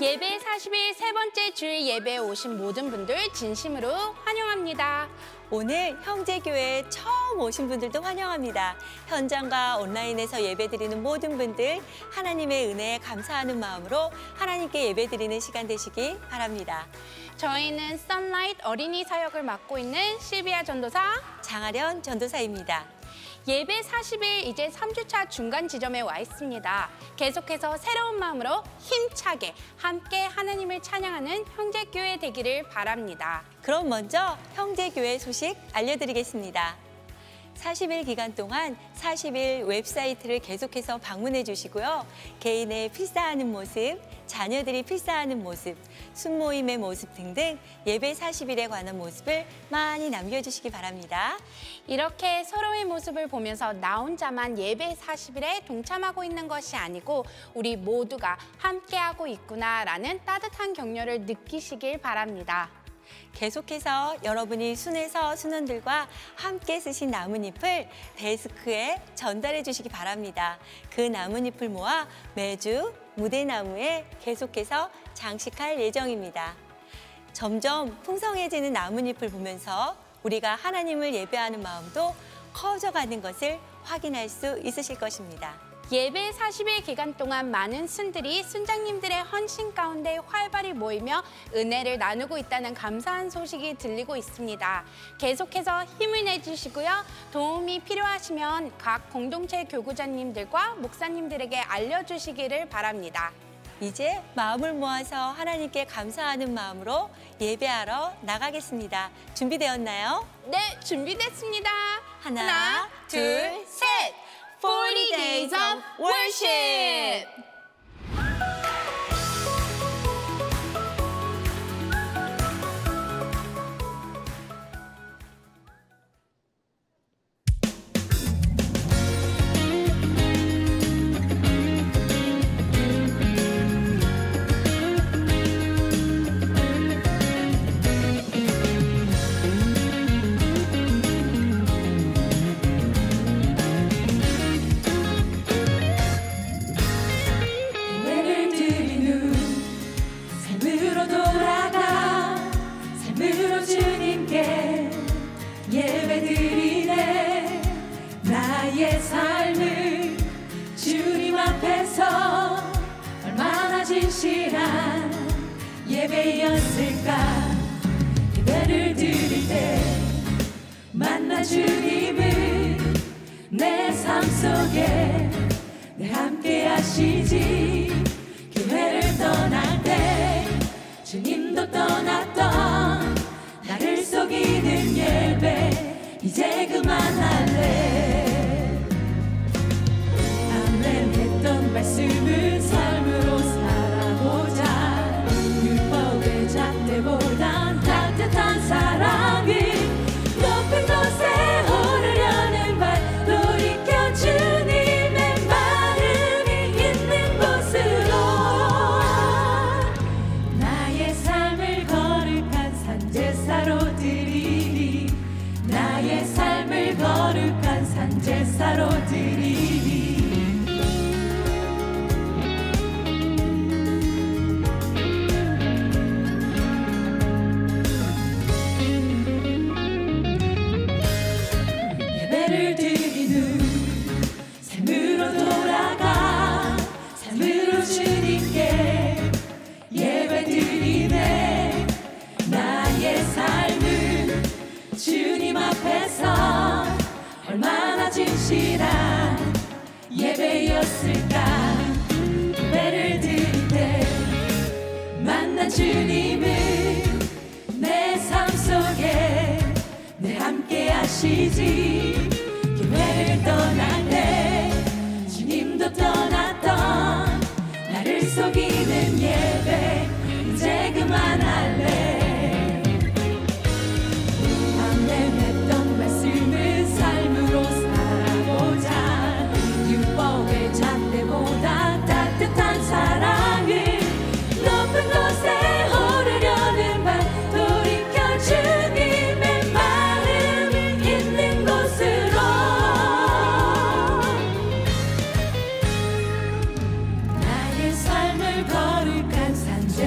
예배 40일 세 번째 주일 예배에 오신 모든 분들 진심으로 환영합니다. 오늘 형제교회에 처음 오신 분들도 환영합니다. 현장과 온라인에서 예배드리는 모든 분들 하나님의 은혜에 감사하는 마음으로 하나님께 예배드리는 시간 되시기 바랍니다. 저희는 선라이트 어린이 사역을 맡고 있는 실비아 전도사, 장아련 전도사입니다. 예배 40일 이제 3주차 중간 지점에 와 있습니다. 계속해서 새로운 마음으로 힘차게 함께 하나님을 찬양하는 형제교회 되기를 바랍니다. 그럼 먼저 형제교회 소식 알려드리겠습니다. 40일 기간 동안 40일 웹사이트를 계속해서 방문해 주시고요. 개인의 필사하는 모습, 자녀들이 필사하는 모습, 순모임의 모습 등등 예배 40일에 관한 모습을 많이 남겨주시기 바랍니다. 이렇게 서로의 모습을 보면서 나 혼자만 예배 40일에 동참하고 있는 것이 아니고 우리 모두가 함께하고 있구나라는 따뜻한 격려를 느끼시길 바랍니다. 계속해서 여러분이 순에서 순원들과 함께 쓰신 나뭇잎을 데스크에 전달해 주시기 바랍니다. 그 나뭇잎을 모아 매주 무대나무에 계속해서 장식할 예정입니다. 점점 풍성해지는 나뭇잎을 보면서 우리가 하나님을 예배하는 마음도 커져가는 것을 확인할 수 있으실 것입니다. 예배 40일 기간 동안 많은 순들이 순장님들의 헌신 가운데 활발히 모이며 은혜를 나누고 있다는 감사한 소식이 들리고 있습니다. 계속해서 힘을 내주시고요. 도움이 필요하시면 각 공동체 교구자님들과 목사님들에게 알려주시기를 바랍니다. 이제 마음을 모아서 하나님께 감사하는 마음으로 예배하러 나가겠습니다. 준비되었나요? 네, 준비됐습니다. 하나, 둘, 셋! 40 Days of Worship! 나의 삶을 주님 앞에서 얼마나 진실한 예배였을까. 예배를 드릴 때 만난 주님을 내 삶 속에 내 함께 하시지. 교회를 떠날 때 주님도 떠났던 나를 속이는 예배 이제 그만할래. 아멘 했던 말씀을 삶으로 살아보자. 율법의 잣대보단 따뜻한 사랑을 높은 곳에 오르려는 발 돌이켜 주님의 마음이 있는 곳으로 나의 삶을 거룩한 산제사로 드리리. 나의 삶을 거룩한 산제사로 드리리. 예배를 드리는 삶으로 돌아가 삶으로 주님께 예배 드리네. 나의 삶은 주님 앞에서 얼마나 진실한 예배였을까. 예배를 드릴 때 만난 주님을 내 삶 속에 내 함께 하시지. 교회를 떠날 때 주님도 떠났던 나를 속이는 예배 이제 그만할래. 했던 말씀을 삶으로 살아보자. 율법의 잣대보다 따뜻한 사랑을 높은 곳에 오르려는 발 돌이켜 주님의 마음이 있는 곳으로 나의 삶을 거룩한 산제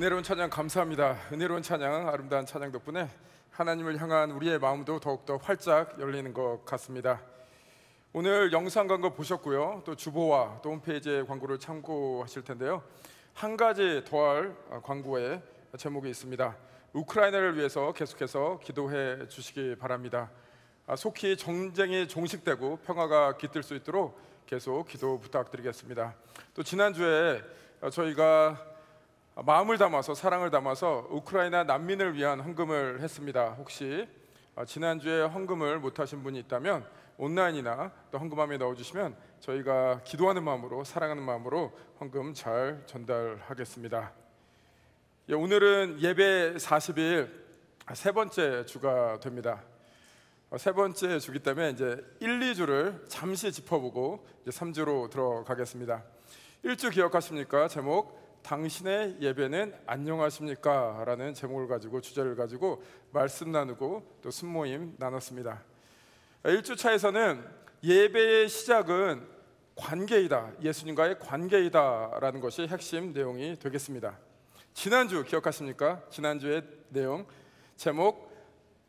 은혜로운 찬양 감사합니다. 은혜로운 찬양, 아름다운 찬양 덕분에 하나님을 향한 우리의 마음도 더욱더 활짝 열리는 것 같습니다. 오늘 영상 광고 보셨고요. 또 주보와 또 홈페이지의 광고를 참고하실 텐데요. 한 가지 더할 광고의 제목이 있습니다. 우크라이나를 위해서 계속해서 기도해 주시기 바랍니다. 속히 전쟁이 종식되고 평화가 깃들 수 있도록 계속 기도 부탁드리겠습니다. 또 지난주에 저희가 마음을 담아서 사랑을 담아서 우크라이나 난민을 위한 헌금을 했습니다. 혹시 지난주에 헌금을 못하신 분이 있다면 온라인이나 또 헌금함에 넣어주시면 저희가 기도하는 마음으로 사랑하는 마음으로 헌금 잘 전달하겠습니다. 오늘은 예배 40일 세 번째 주가 됩니다. 세 번째 주기 때문에 이제 1, 2주를 잠시 짚어보고 이제 3주로 들어가겠습니다. 1주 기억하십니까? 제목 당신의 예배는 안녕하십니까? 라는 제목을 가지고 주제를 가지고 말씀 나누고 또 순모임 나눴습니다. 1주차에서는 예배의 시작은 관계이다, 예수님과의 관계이다 라는 것이 핵심 내용이 되겠습니다. 지난주 기억하십니까? 지난주의 내용 제목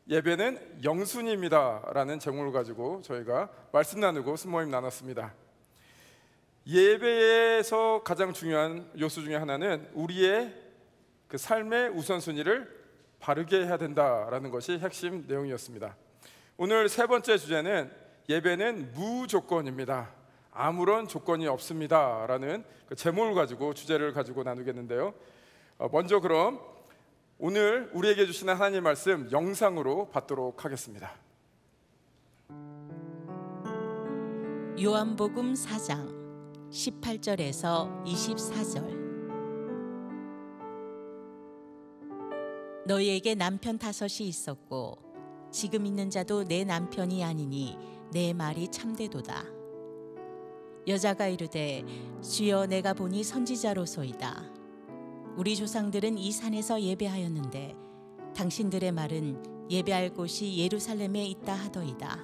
예배는 영순입니다 라는 제목을 가지고 저희가 말씀 나누고 순모임 나눴습니다. 예배에서 가장 중요한 요소 중에 하나는 우리의 그 삶의 우선순위를 바르게 해야 된다라는 것이 핵심 내용이었습니다. 오늘 세 번째 주제는 예배는 무조건입니다. 아무런 조건이 없습니다 라는 그 제목을 가지고 주제를 가지고 나누겠는데요. 먼저 그럼 오늘 우리에게 주시는 하나님의 말씀 영상으로 받도록 하겠습니다. 요한복음 4장 18절에서 24절. 너희에게 남편 5이 있었고 지금 있는 자도 내 남편이 아니니 내 말이 참되도다. 여자가 이르되 주여 내가 보니 선지자로소이다. 우리 조상들은 이 산에서 예배하였는데 당신들의 말은 예배할 곳이 예루살렘에 있다 하더이다.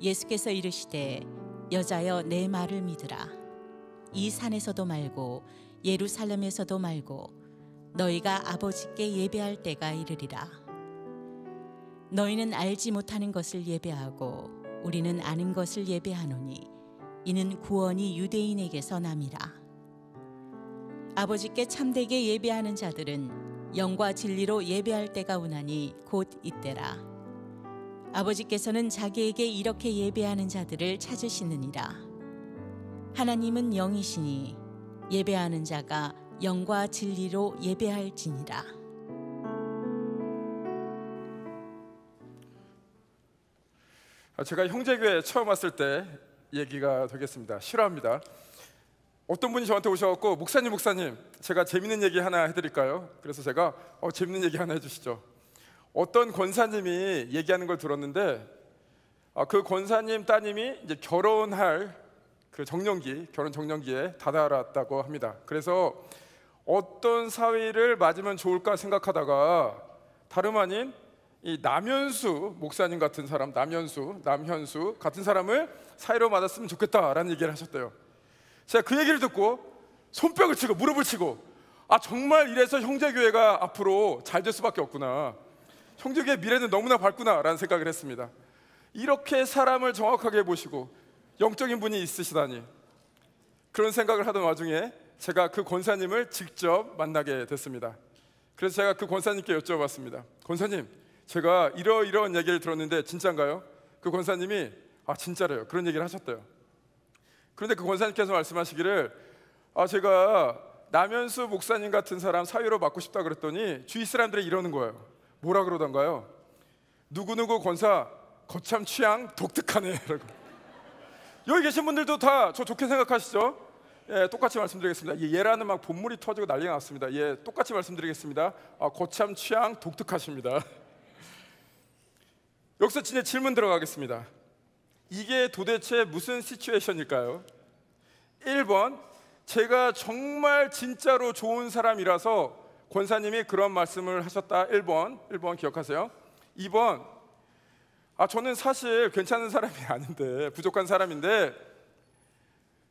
예수께서 이르시되 여자여 내 말을 믿으라. 이 산에서도 말고 예루살렘에서도 말고 너희가 아버지께 예배할 때가 이르리라. 너희는 알지 못하는 것을 예배하고 우리는 아는 것을 예배하노니 이는 구원이 유대인에게서 남이라. 아버지께 참되게 예배하는 자들은 영과 진리로 예배할 때가 오나니 곧 이때라. 아버지께서는 자기에게 이렇게 예배하는 자들을 찾으시느니라. 하나님은 영이시니 예배하는 자가 영과 진리로 예배할지니라. 제가 형제교회 처음 왔을 때 얘기가 되겠습니다. 싫어합니다. 어떤 분이 저한테 오셔갖고 목사님 제가 재밌는 얘기 하나 해드릴까요? 그래서 제가 재밌는 얘기 하나 해주시죠. 어떤 권사님이 얘기하는 걸 들었는데 그 권사님 따님이 이제 결혼할 그 결혼 정년기에 다다랐다고 합니다. 그래서 어떤 사위를 맞으면 좋을까 생각하다가 다름 아닌 이 남현수 목사님 같은 사람, 남현수 같은 사람을 사위로 맞았으면 좋겠다라는 얘기를 하셨대요. 제가 그 얘기를 듣고 손뼉을 치고 무릎을 치고 정말 이래서 형제교회가 앞으로 잘 될 수밖에 없구나, 형제교회 미래는 너무나 밝구나 라는 생각을 했습니다. 이렇게 사람을 정확하게 보시고 영적인 분이 있으시다니, 그런 생각을 하던 와중에 제가 그 권사님을 직접 만나게 됐습니다. 그래서 제가 그 권사님께 여쭤봤습니다. 권사님, 제가 이러이러한 얘기를 들었는데 진짜인가요? 그 권사님이 진짜래요. 그런 얘기를 하셨대요. 그런데 그 권사님께서 말씀하시기를 제가 남현수 목사님 같은 사람 사위로 맡고 싶다 그랬더니 주위 사람들이 이러는 거예요. 뭐라 그러던가요? 누구누구 권사 거참 취향 독특하네 라고. 여기 계신 분들도 다 저 좋게 생각하시죠? 예, 똑같이 말씀드리겠습니다. 예라는 막 본물이 터지고 난리가 났습니다. 예, 똑같이 말씀드리겠습니다. 거참 취향 독특하십니다. 여기서 진짜 질문 들어가겠습니다. 이게 도대체 무슨 시츄에이션일까요? 1번, 제가 정말 진짜로 좋은 사람이라서 권사님이 그런 말씀을 하셨다. 1번 기억하세요. 2번, 저는 사실 괜찮은 사람이 아닌데, 부족한 사람인데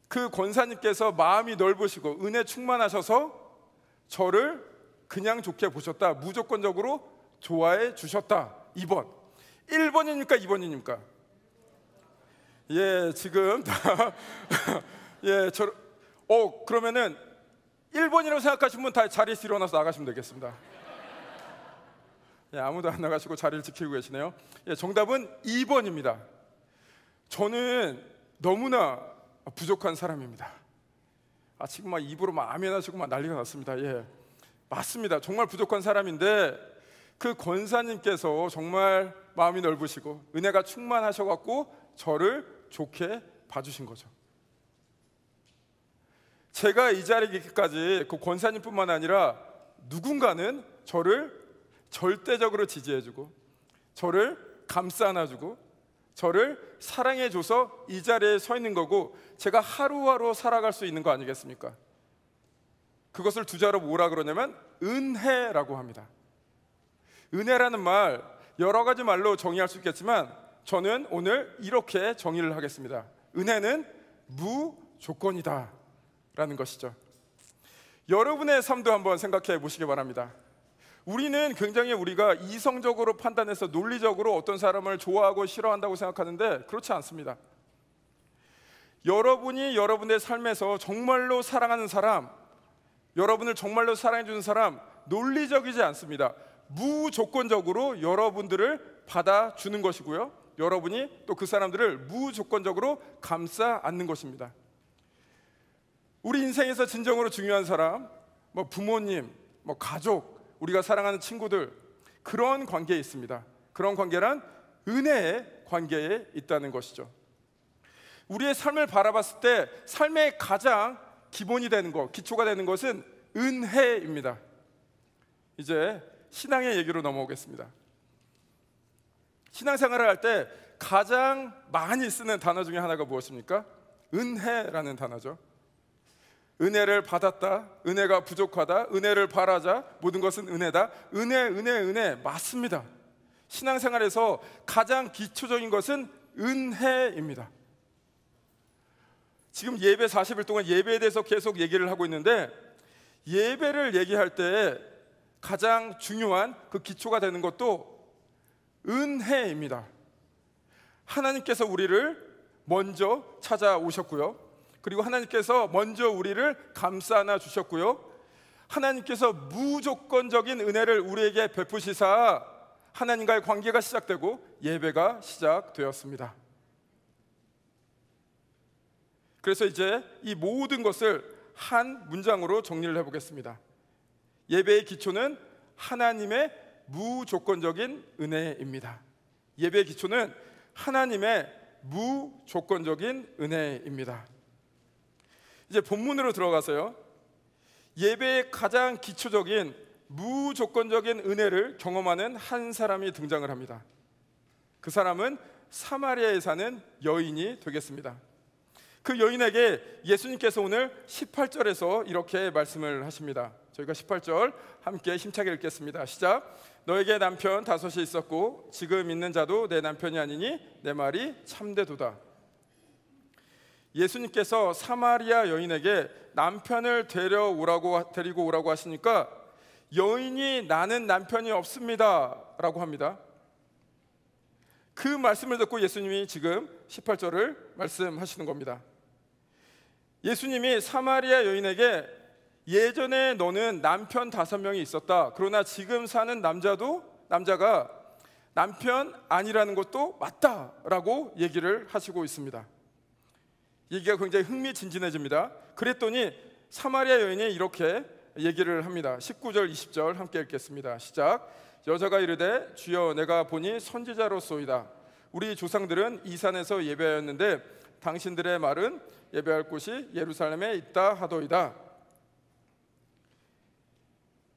그 권사님께서 마음이 넓으시고 은혜 충만하셔서 저를 그냥 좋게 보셨다. 무조건적으로 좋아해 주셨다. 2번. 1번입니까? 2번입니까? 예, 지금 다 예, 그러면은 1번이라고 생각하시는 분 다 자리에서 일어나서 나가시면 되겠습니다. 예, 아무도 안 나가시고 자리를 지키고 계시네요. 예, 정답은 2번입니다. 저는 너무나 부족한 사람입니다. 지금 막 입으로 막 아멘 하시고 막 난리가 났습니다. 예, 맞습니다. 정말 부족한 사람인데 그 권사님께서 정말 마음이 넓으시고 은혜가 충만하셔갖고 저를 좋게 봐주신 거죠. 제가 이 자리에 있기까지 그 권사님뿐만 아니라 누군가는 저를 절대적으로 지지해주고 저를 감싸 안아주고 저를 사랑해줘서 이 자리에 서 있는 거고 제가 하루하루 살아갈 수 있는 거 아니겠습니까? 그것을 두 자로 뭐라 그러냐면 은혜라고 합니다. 은혜라는 말 여러 가지 말로 정의할 수 있겠지만 저는 오늘 이렇게 정의를 하겠습니다. 은혜는 무조건이다 라는 것이죠. 여러분의 삶도 한번 생각해 보시기 바랍니다. 우리는 굉장히 우리가 이성적으로 판단해서 논리적으로 어떤 사람을 좋아하고 싫어한다고 생각하는데 그렇지 않습니다. 여러분이 여러분의 삶에서 정말로 사랑하는 사람, 여러분을 정말로 사랑해 주는 사람 논리적이지 않습니다. 무조건적으로 여러분들을 받아주는 것이고요, 여러분이 또 그 사람들을 무조건적으로 감싸 안는 것입니다. 우리 인생에서 진정으로 중요한 사람, 부모님, 가족, 우리가 사랑하는 친구들, 그런 관계에 있습니다. 그런 관계란 은혜의 관계에 있다는 것이죠. 우리의 삶을 바라봤을 때 삶의 가장 기본이 되는 것, 기초가 되는 것은 은혜입니다. 이제 신앙의 얘기로 넘어오겠습니다. 신앙생활을 할 때 가장 많이 쓰는 단어 중에 하나가 무엇입니까? 은혜라는 단어죠. 은혜를 받았다, 은혜가 부족하다, 은혜를 바라자, 모든 것은 은혜다. 은혜 맞습니다. 신앙생활에서 가장 기초적인 것은 은혜입니다. 지금 예배 40일 동안 예배에 대해서 계속 얘기를 하고 있는데 예배를 얘기할 때 가장 중요한 그 기초가 되는 것도 은혜입니다. 하나님께서 우리를 먼저 찾아오셨고요, 그리고 하나님께서 먼저 우리를 감싸 안아 주셨고요, 하나님께서 무조건적인 은혜를 우리에게 베푸시사 하나님과의 관계가 시작되고 예배가 시작되었습니다. 그래서 이제 이 모든 것을 한 문장으로 정리를 해보겠습니다. 예배의 기초는 하나님의 무조건적인 은혜입니다. 예배의 기초는 하나님의 무조건적인 은혜입니다. 이제 본문으로 들어가서요, 예배의 가장 기초적인 무조건적인 은혜를 경험하는 한 사람이 등장을 합니다. 그 사람은 사마리아에 사는 여인이 되겠습니다. 그 여인에게 예수님께서 오늘 18절에서 이렇게 말씀을 하십니다. 저희가 18절 함께 힘차게 읽겠습니다. 시작. 너에게 남편 5이 있었고 지금 있는 자도 내 남편이 아니니 내 말이 참되도다. 예수님께서 사마리아 여인에게 남편을 데리고 오라고 하시니까 여인이 나는 남편이 없습니다 라고 합니다. 그 말씀을 듣고 예수님이 지금 18절을 말씀하시는 겁니다. 예수님이 사마리아 여인에게 예전에 너는 남편 5명이 있었다, 그러나 지금 사는 남자가 남편 아니라는 것도 맞다라고 얘기를 하시고 있습니다. 얘기가 굉장히 흥미진진해집니다. 그랬더니 사마리아 여인이 이렇게 얘기를 합니다. 19절 20절 함께 읽겠습니다. 시작. 여자가 이르되 주여 내가 보니 선지자로소이다. 우리 조상들은 이 산에서 예배하였는데 당신들의 말은 예배할 곳이 예루살렘에 있다 하더이다.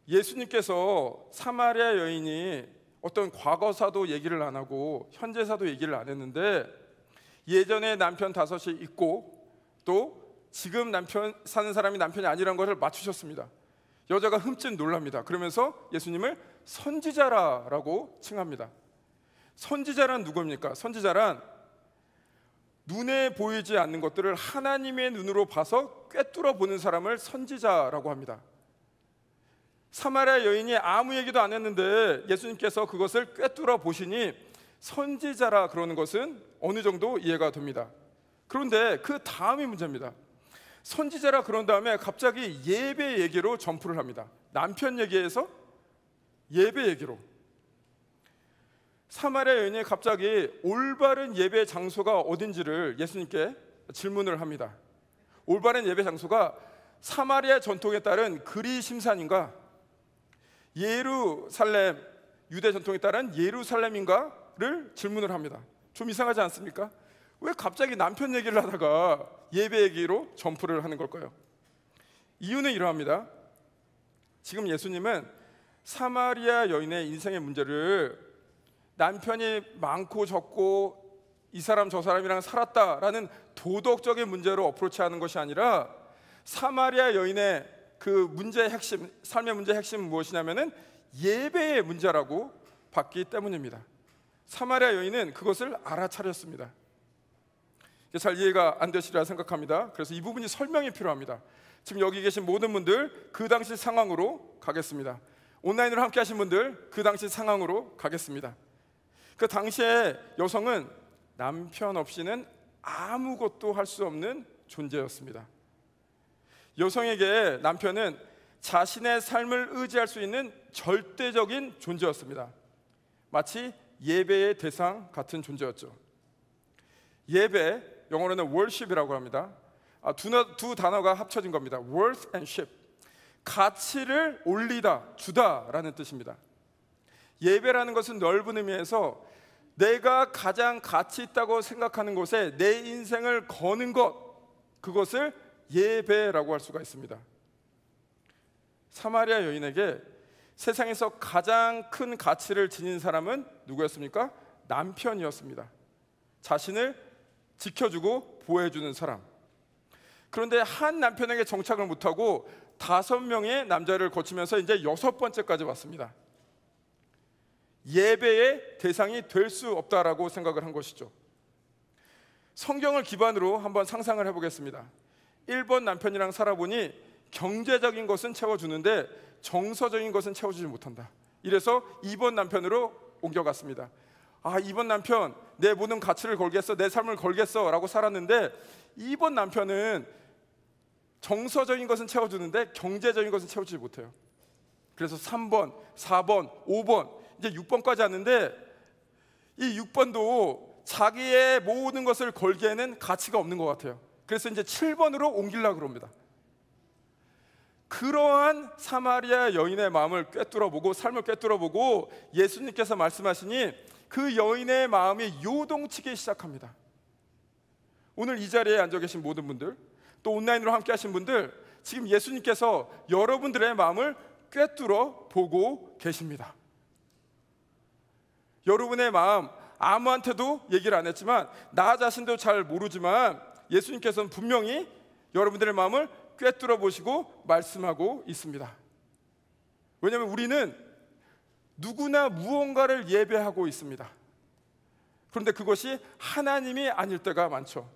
예수님께서 사마리아 여인이 어떤 과거사도 얘기를 안 하고 현재사도 얘기를 안 했는데 예전에 남편 5이 있고 또 지금 남편 사는 사람이 남편이 아니라는 것을 맞추셨습니다. 여자가 흠칫 놀랍니다. 그러면서 예수님을 선지자라고 칭합니다. 선지자란 누구입니까? 선지자란 눈에 보이지 않는 것들을 하나님의 눈으로 봐서 꿰뚫어 보는 사람을 선지자라고 합니다. 사마리아 여인이 아무 얘기도 안 했는데 예수님께서 그것을 꿰뚫어 보시니 선지자라 그러는 것은 어느 정도 이해가 됩니다. 그런데 그 다음이 문제입니다. 선지자라 그런 다음에 갑자기 예배 얘기로 점프를 합니다. 남편 얘기에서 예배 얘기로. 사마리아 여인이 갑자기 올바른 예배 장소가 어딘지를 예수님께 질문을 합니다. 올바른 예배 장소가 사마리아 전통에 따른 그리심산인가, 예루살렘 유대 전통에 따른 예루살렘인가를 질문을 합니다. 좀 이상하지 않습니까? 왜 갑자기 남편 얘기를 하다가 예배 얘기로 점프를 하는 걸까요? 이유는 이러합니다. 지금 예수님은 사마리아 여인의 인생의 문제를 남편이 많고 적고 이 사람 저 사람이랑 살았다라는 도덕적인 문제로 어프로치하는 것이 아니라 사마리아 여인의 그 문제의 핵심, 삶의 문제의 핵심은 무엇이냐면은 예배의 문제라고 봤기 때문입니다. 사마리아 여인은 그것을 알아차렸습니다. 잘 이해가 안 되시리라 생각합니다. 그래서 이 부분이 설명이 필요합니다. 지금 여기 계신 모든 분들 그 당시 상황으로 가겠습니다. 온라인으로 함께 하신 분들 그 당시 상황으로 가겠습니다. 그 당시에 여성은 남편 없이는 아무것도 할 수 없는 존재였습니다. 여성에게 남편은 자신의 삶을 의지할 수 있는 절대적인 존재였습니다. 마치 예배의 대상 같은 존재였죠. 예배, 영어로는 worship이라고 합니다. 두 단어가 합쳐진 겁니다. worth and ship. 가치를 올리다, 주다라는 뜻입니다. 예배라는 것은 넓은 의미에서 내가 가장 가치 있다고 생각하는 곳에 내 인생을 거는 것, 그것을 예배라고 할 수가 있습니다. 사마리아 여인에게 세상에서 가장 큰 가치를 지닌 사람은 누구였습니까? 남편이었습니다. 자신을 지켜주고 보호해주는 사람. 그런데 한 남편에게 정착을 못하고 5명의 남자를 거치면서 이제 6번째까지 왔습니다. 예배의 대상이 될 수 없다라고 생각을 한 것이죠. 성경을 기반으로 한번 상상을 해보겠습니다. 1번 남편이랑 살아보니 경제적인 것은 채워주는데 정서적인 것은 채워주지 못한다. 이래서 2번 남편으로 옮겨갔습니다. 2번 남편, 내 모든 가치를 걸겠어, 내 삶을 걸겠어 라고 살았는데 2번 남편은 정서적인 것은 채워주는데 경제적인 것은 채워주지 못해요. 그래서 3번, 4번, 5번, 이제 6번까지 왔는데 이 6번도 자기의 모든 것을 걸기에는 가치가 없는 것 같아요. 그래서 이제 7번으로 옮기려고 합니다. 그러한 사마리아 여인의 마음을 꿰뚫어보고 삶을 꿰뚫어보고 예수님께서 말씀하시니 그 여인의 마음이 요동치기 시작합니다. 오늘 이 자리에 앉아 계신 모든 분들, 또 온라인으로 함께 하신 분들, 지금 예수님께서 여러분들의 마음을 꿰뚫어 보고 계십니다. 여러분의 마음 아무한테도 얘기를 안 했지만 나 자신도 잘 모르지만 예수님께서는 분명히 여러분들의 마음을 꿰뚫어 보시고 말씀하고 있습니다. 왜냐하면 우리는 누구나 무언가를 예배하고 있습니다. 그런데 그것이 하나님이 아닐 때가 많죠.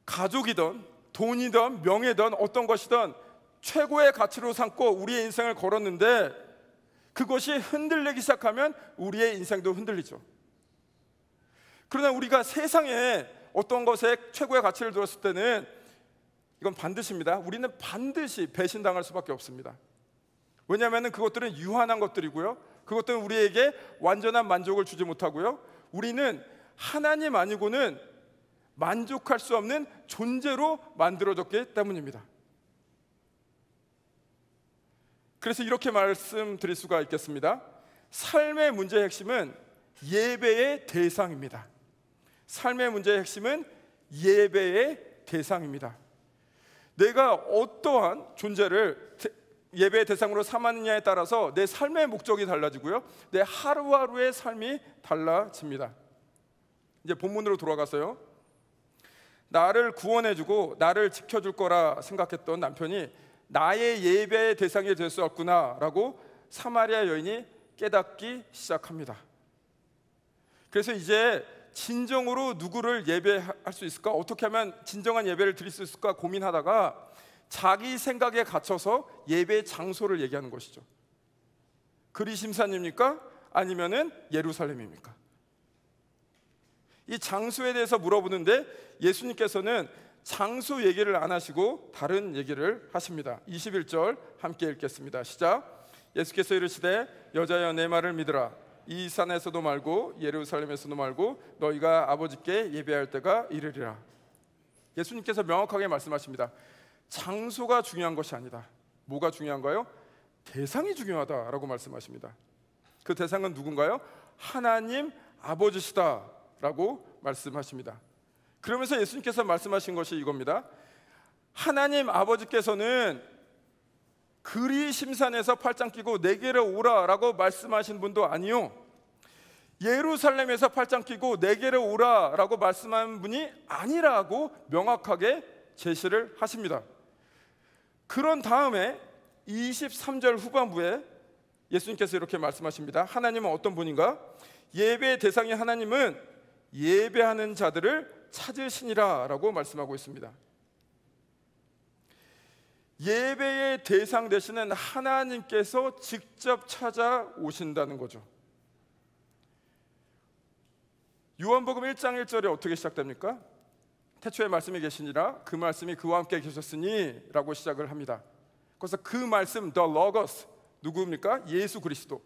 가족이든 돈이든 명예든 어떤 것이든 최고의 가치로 삼고 우리의 인생을 걸었는데 그것이 흔들리기 시작하면 우리의 인생도 흔들리죠. 그러나 우리가 세상에 어떤 것에 최고의 가치를 두었을 때는 이건 반드시입니다. 우리는 반드시 배신당할 수밖에 없습니다. 왜냐하면 그것들은 유한한 것들이고요, 그것들은 우리에게 완전한 만족을 주지 못하고요, 우리는 하나님 아니고는 만족할 수 없는 존재로 만들어졌기 때문입니다. 그래서 이렇게 말씀드릴 수가 있겠습니다. 삶의 문제의 핵심은 예배의 대상입니다. 삶의 문제의 핵심은 예배의 대상입니다. 내가 어떠한 존재를 예배의 대상으로 삼았느냐에 따라서 내 삶의 목적이 달라지고요, 내 하루하루의 삶이 달라집니다. 이제 본문으로 돌아가서요, 나를 구원해주고 나를 지켜줄 거라 생각했던 남편이 나의 예배의 대상이 될 수 없구나 라고 사마리아 여인이 깨닫기 시작합니다. 그래서 이제 진정으로 누구를 예배할 수 있을까, 어떻게 하면 진정한 예배를 드릴 수 있을까 고민하다가 자기 생각에 갇혀서 예배 장소를 얘기하는 것이죠. 그리심산입니까? 아니면은 예루살렘입니까? 이 장소에 대해서 물어보는데 예수님께서는 장소 얘기를 안 하시고 다른 얘기를 하십니다. 21절 함께 읽겠습니다. 시작. 예수께서 이르시되 여자여 내 말을 믿으라. 이 산에서도 말고 예루살렘에서도 말고 너희가 아버지께 예배할 때가 이르리라. 예수님께서 명확하게 말씀하십니다. 장소가 중요한 것이 아니다. 뭐가 중요한가요? 대상이 중요하다라고 말씀하십니다. 그 대상은 누군가요? 하나님 아버지시다라고 말씀하십니다. 그러면서 예수님께서 말씀하신 것이 이겁니다. 하나님 아버지께서는 그리심산에서 팔짱 끼고 내게로 오라라고 말씀하신 분도 아니요, 예루살렘에서 팔짱 끼고 내게로 오라라고 말씀한 분이 아니라고 명확하게 제시를 하십니다. 그런 다음에 23절 후반부에 예수님께서 이렇게 말씀하십니다. 하나님은 어떤 분인가? 예배의 대상이 하나님은 예배하는 자들을 찾으시니라 라고 말씀하고 있습니다. 예배의 대상 되시는 하나님께서 직접 찾아오신다는 거죠. 요한복음 1장 1절에 어떻게 시작됩니까? 태초에 말씀이 계시니라 그 말씀이 그와 함께 계셨으니 라고 시작을 합니다. 그래서 그 말씀 The Logos 누구입니까? 예수 그리스도.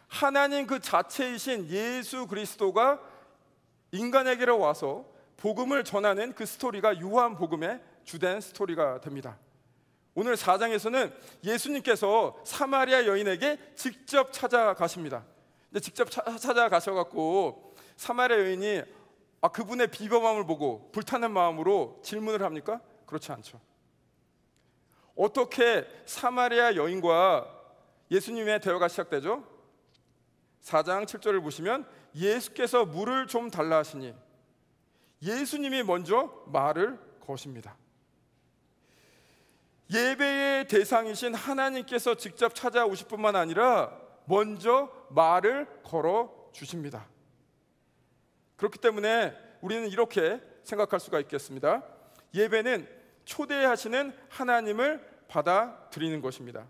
하나님 그 자체이신 예수 그리스도가 인간에게로 와서 복음을 전하는 그 스토리가 요한복음의 주된 스토리가 됩니다. 오늘 4장에서는 예수님께서 사마리아 여인에게 직접 찾아가십니다. 근데 직접 찾아가셔갖고 사마리아 여인이 그분의 비범함을 보고 불타는 마음으로 질문을 합니까? 그렇지 않죠. 어떻게 사마리아 여인과 예수님의 대화가 시작되죠? 4장 7절을 보시면 예수께서 물을 좀 달라 하시니 예수님이 먼저 말을 거십니다. 예배의 대상이신 하나님께서 직접 찾아오실 뿐만 아니라 먼저 말을 걸어 주십니다. 그렇기 때문에 우리는 이렇게 생각할 수가 있겠습니다. 예배는 초대하시는 하나님을 받아들이는 것입니다.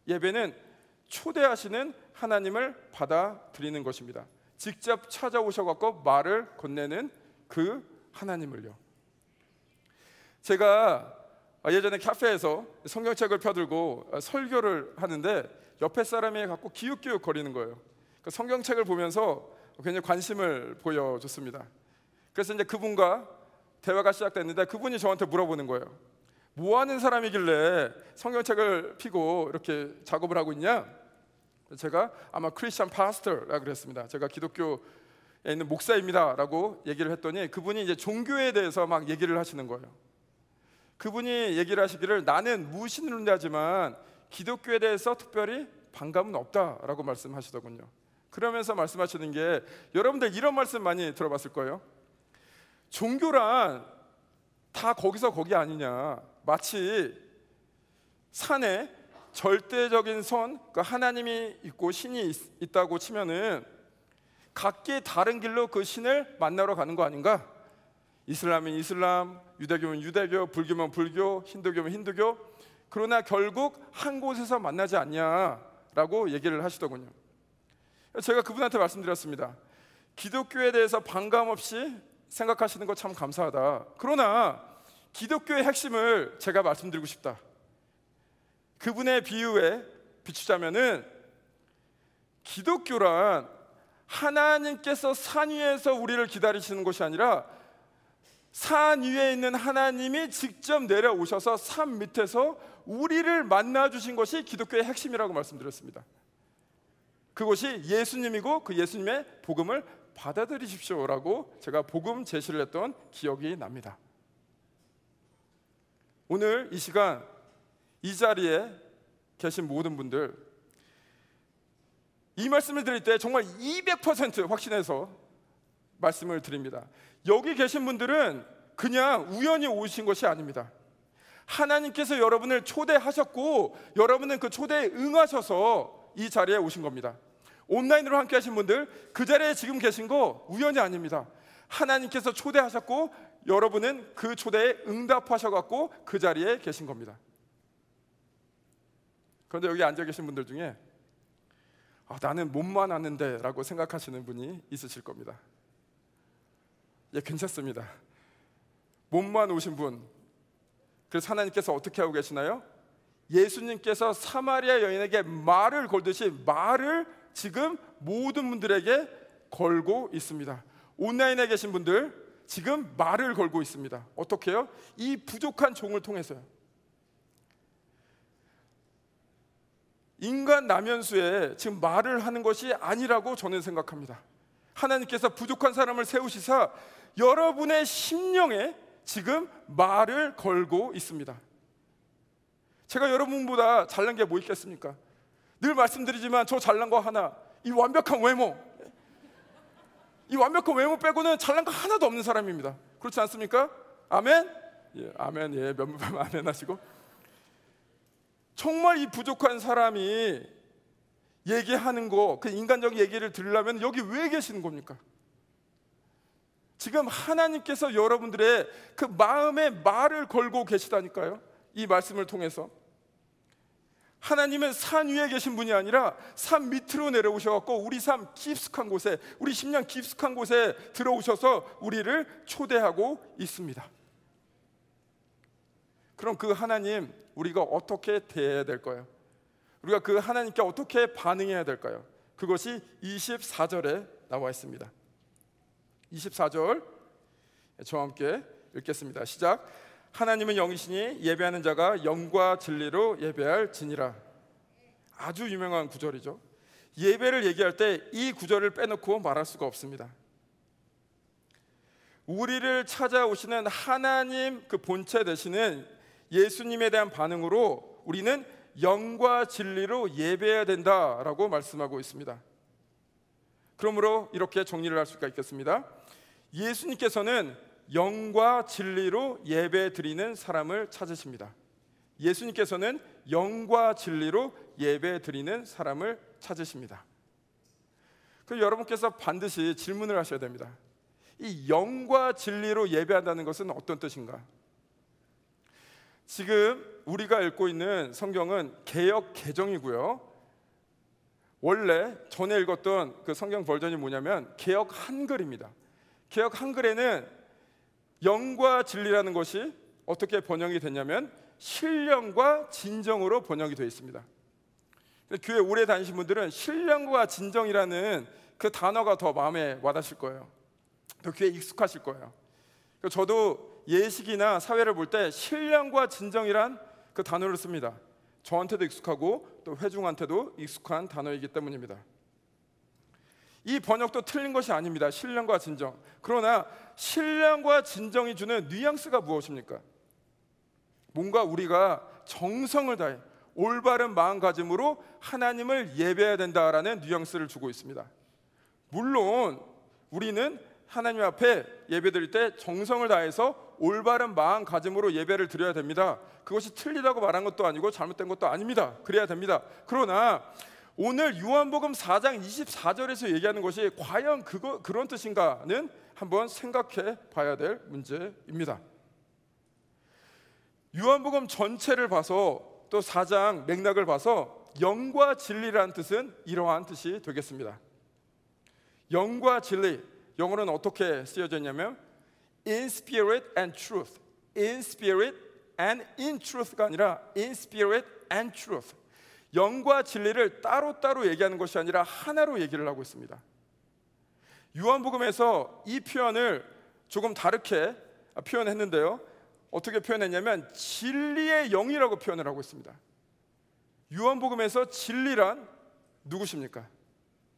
예배는 초대하시는 하나님을 받아들이는 것입니다. 직접 찾아오셔서 말을 건네는 그 하나님을요. 제가 예전에 카페에서 성경책을 펴들고 설교를 하는데 옆에 사람이 갖고 기웃기웃 거리는 거예요. 성경책을 보면서 굉장히 관심을 보여줬습니다. 그래서 이제 그분과 대화가 시작됐는데 그분이 저한테 물어보는 거예요. 뭐 하는 사람이길래 성경책을 펴고 이렇게 작업을 하고 있냐? 제가 아마 크리스천 파스터라고 그랬습니다. 제가 기독교에 있는 목사입니다라고 얘기를 했더니 그분이 이제 종교에 대해서 막 얘기를 하시는 거예요. 그분이 얘기를 하시기를 나는 무신론자지만 기독교에 대해서 특별히 반감은 없다라고 말씀하시더군요. 그러면서 말씀하시는 게 여러분들 이런 말씀 많이 들어봤을 거예요. 종교란 다 거기서 거기 아니냐. 마치 산에 절대적인 선, 그 하나님이 있고 신이 있다고 치면은 각기 다른 길로 그 신을 만나러 가는 거 아닌가? 이슬람은 이슬람, 유대교면 유대교, 불교면 불교, 힌두교면 힌두교. 그러나 결국 한 곳에서 만나지 않냐라고 얘기를 하시더군요. 제가 그분한테 말씀드렸습니다. 기독교에 대해서 반감 없이 생각하시는 거 참 감사하다. 그러나 기독교의 핵심을 제가 말씀드리고 싶다. 그분의 비유에 비추자면은 기독교란 하나님께서 산 위에서 우리를 기다리시는 것이 아니라 산 위에 있는 하나님이 직접 내려오셔서 산 밑에서 우리를 만나 주신 것이 기독교의 핵심이라고 말씀드렸습니다. 그것이 예수님이고 그 예수님의 복음을 받아들이십시오라고 제가 복음 제시를 했던 기억이 납니다. 오늘 이 시간 이 자리에 계신 모든 분들 이 말씀을 드릴 때 정말 200% 확신해서 말씀을 드립니다. 여기 계신 분들은 그냥 우연히 오신 것이 아닙니다. 하나님께서 여러분을 초대하셨고 여러분은 그 초대에 응하셔서 이 자리에 오신 겁니다. 온라인으로 함께 하신 분들 그 자리에 지금 계신 거 우연이 아닙니다. 하나님께서 초대하셨고 여러분은 그 초대에 응답하셔갖고 그 자리에 계신 겁니다. 그런데 여기 앉아 계신 분들 중에 나는 몸만 아는데 라고 생각하시는 분이 있으실 겁니다. 예, 괜찮습니다. 몸만 오신 분, 그래서 하나님께서 어떻게 하고 계시나요? 예수님께서 사마리아 여인에게 말을 걸듯이 말을 지금 모든 분들에게 걸고 있습니다. 온라인에 계신 분들 지금 말을 걸고 있습니다. 어떻게 해요? 이 부족한 종을 통해서요. 인간 나면수에 지금 말을 하는 것이 아니라고 저는 생각합니다. 하나님께서 부족한 사람을 세우시사 여러분의 심령에 지금 말을 걸고 있습니다. 제가 여러분보다 잘난 게 뭐 있겠습니까? 늘 말씀드리지만 저 잘난 거 하나, 이 완벽한 외모, 이 완벽한 외모 빼고는 잘난 거 하나도 없는 사람입니다. 그렇지 않습니까? 아멘? 예, 아멘. 예, 몇번 아멘 하시고. 정말 이 부족한 사람이 얘기하는 거, 그 인간적인 얘기를 들으려면 여기 왜 계시는 겁니까? 지금 하나님께서 여러분들의 그 마음에 말을 걸고 계시다니까요. 이 말씀을 통해서 하나님은 산 위에 계신 분이 아니라 산 밑으로 내려오셔서 우리 삶 깊숙한 곳에, 우리 심령 깊숙한 곳에 들어오셔서 우리를 초대하고 있습니다. 그럼 그 하나님 우리가 어떻게 대해야 될까요? 우리가 그 하나님께 어떻게 반응해야 될까요? 그것이 24절에 나와 있습니다. 24절 저와 함께 읽겠습니다. 시작. 하나님은 영이시니 예배하는 자가 영과 진리로 예배할지니라. 아주 유명한 구절이죠. 예배를 얘기할 때 이 구절을 빼놓고 말할 수가 없습니다. 우리를 찾아오시는 하나님 그 본체 되시는 예수님에 대한 반응으로 우리는 영과 진리로 예배해야 된다라고 말씀하고 있습니다. 그러므로 이렇게 정리를 할 수가 있겠습니다. 예수님께서는 영과 진리로 예배 드리는 사람을 찾으십니다. 예수님께서는 영과 진리로 예배 드리는 사람을 찾으십니다. 그럼 여러분께서 반드시 질문을 하셔야 됩니다. 이 영과 진리로 예배한다는 것은 어떤 뜻인가? 지금 우리가 읽고 있는 성경은 개역 개정이고요. 원래 전에 읽었던 그 성경 버전이 뭐냐면 개역 한글입니다. 개역 한글에는 영과 진리라는 것이 어떻게 번역이 됐냐면 신령과 진정으로 번역이 되어 있습니다. 교회 오래 다니신 분들은 신령과 진정이라는 그 단어가 더 마음에 와닿으실 거예요. 더 귀에 익숙하실 거예요. 저도 예식이나 사회를 볼 때 신령과 진정이란 그 단어를 씁니다. 저한테도 익숙하고 또 회중한테도 익숙한 단어이기 때문입니다. 이 번역도 틀린 것이 아닙니다. 신령과 진정. 그러나 신령과 진정이 주는 뉘앙스가 무엇입니까? 뭔가 우리가 정성을 다해 올바른 마음가짐으로 하나님을 예배해야 된다라는 뉘앙스를 주고 있습니다. 물론 우리는 하나님 앞에 예배드릴 때 정성을 다해서 올바른 마음가짐으로 예배를 드려야 됩니다. 그것이 틀리다고 말한 것도 아니고 잘못된 것도 아닙니다. 그래야 됩니다. 그러나 오늘 요한복음 4장 24절에서 얘기하는 것이 과연 그런 뜻인가는 한번 생각해 봐야 될 문제입니다. 요한복음 전체를 봐서 또 4장 맥락을 봐서 영과 진리라는 뜻은 이러한 뜻이 되겠습니다. 영과 진리, 영어로는 어떻게 쓰여져 있냐면 in spirit and truth, in spirit and in truth가 아니라 in spirit and truth. 영과 진리를 따로따로 얘기하는 것이 아니라 하나로 얘기를 하고 있습니다. 요한복음에서 이 표현을 조금 다르게 표현했는데요. 어떻게 표현했냐면 진리의 영이라고 표현을 하고 있습니다. 요한복음에서 진리란 누구십니까?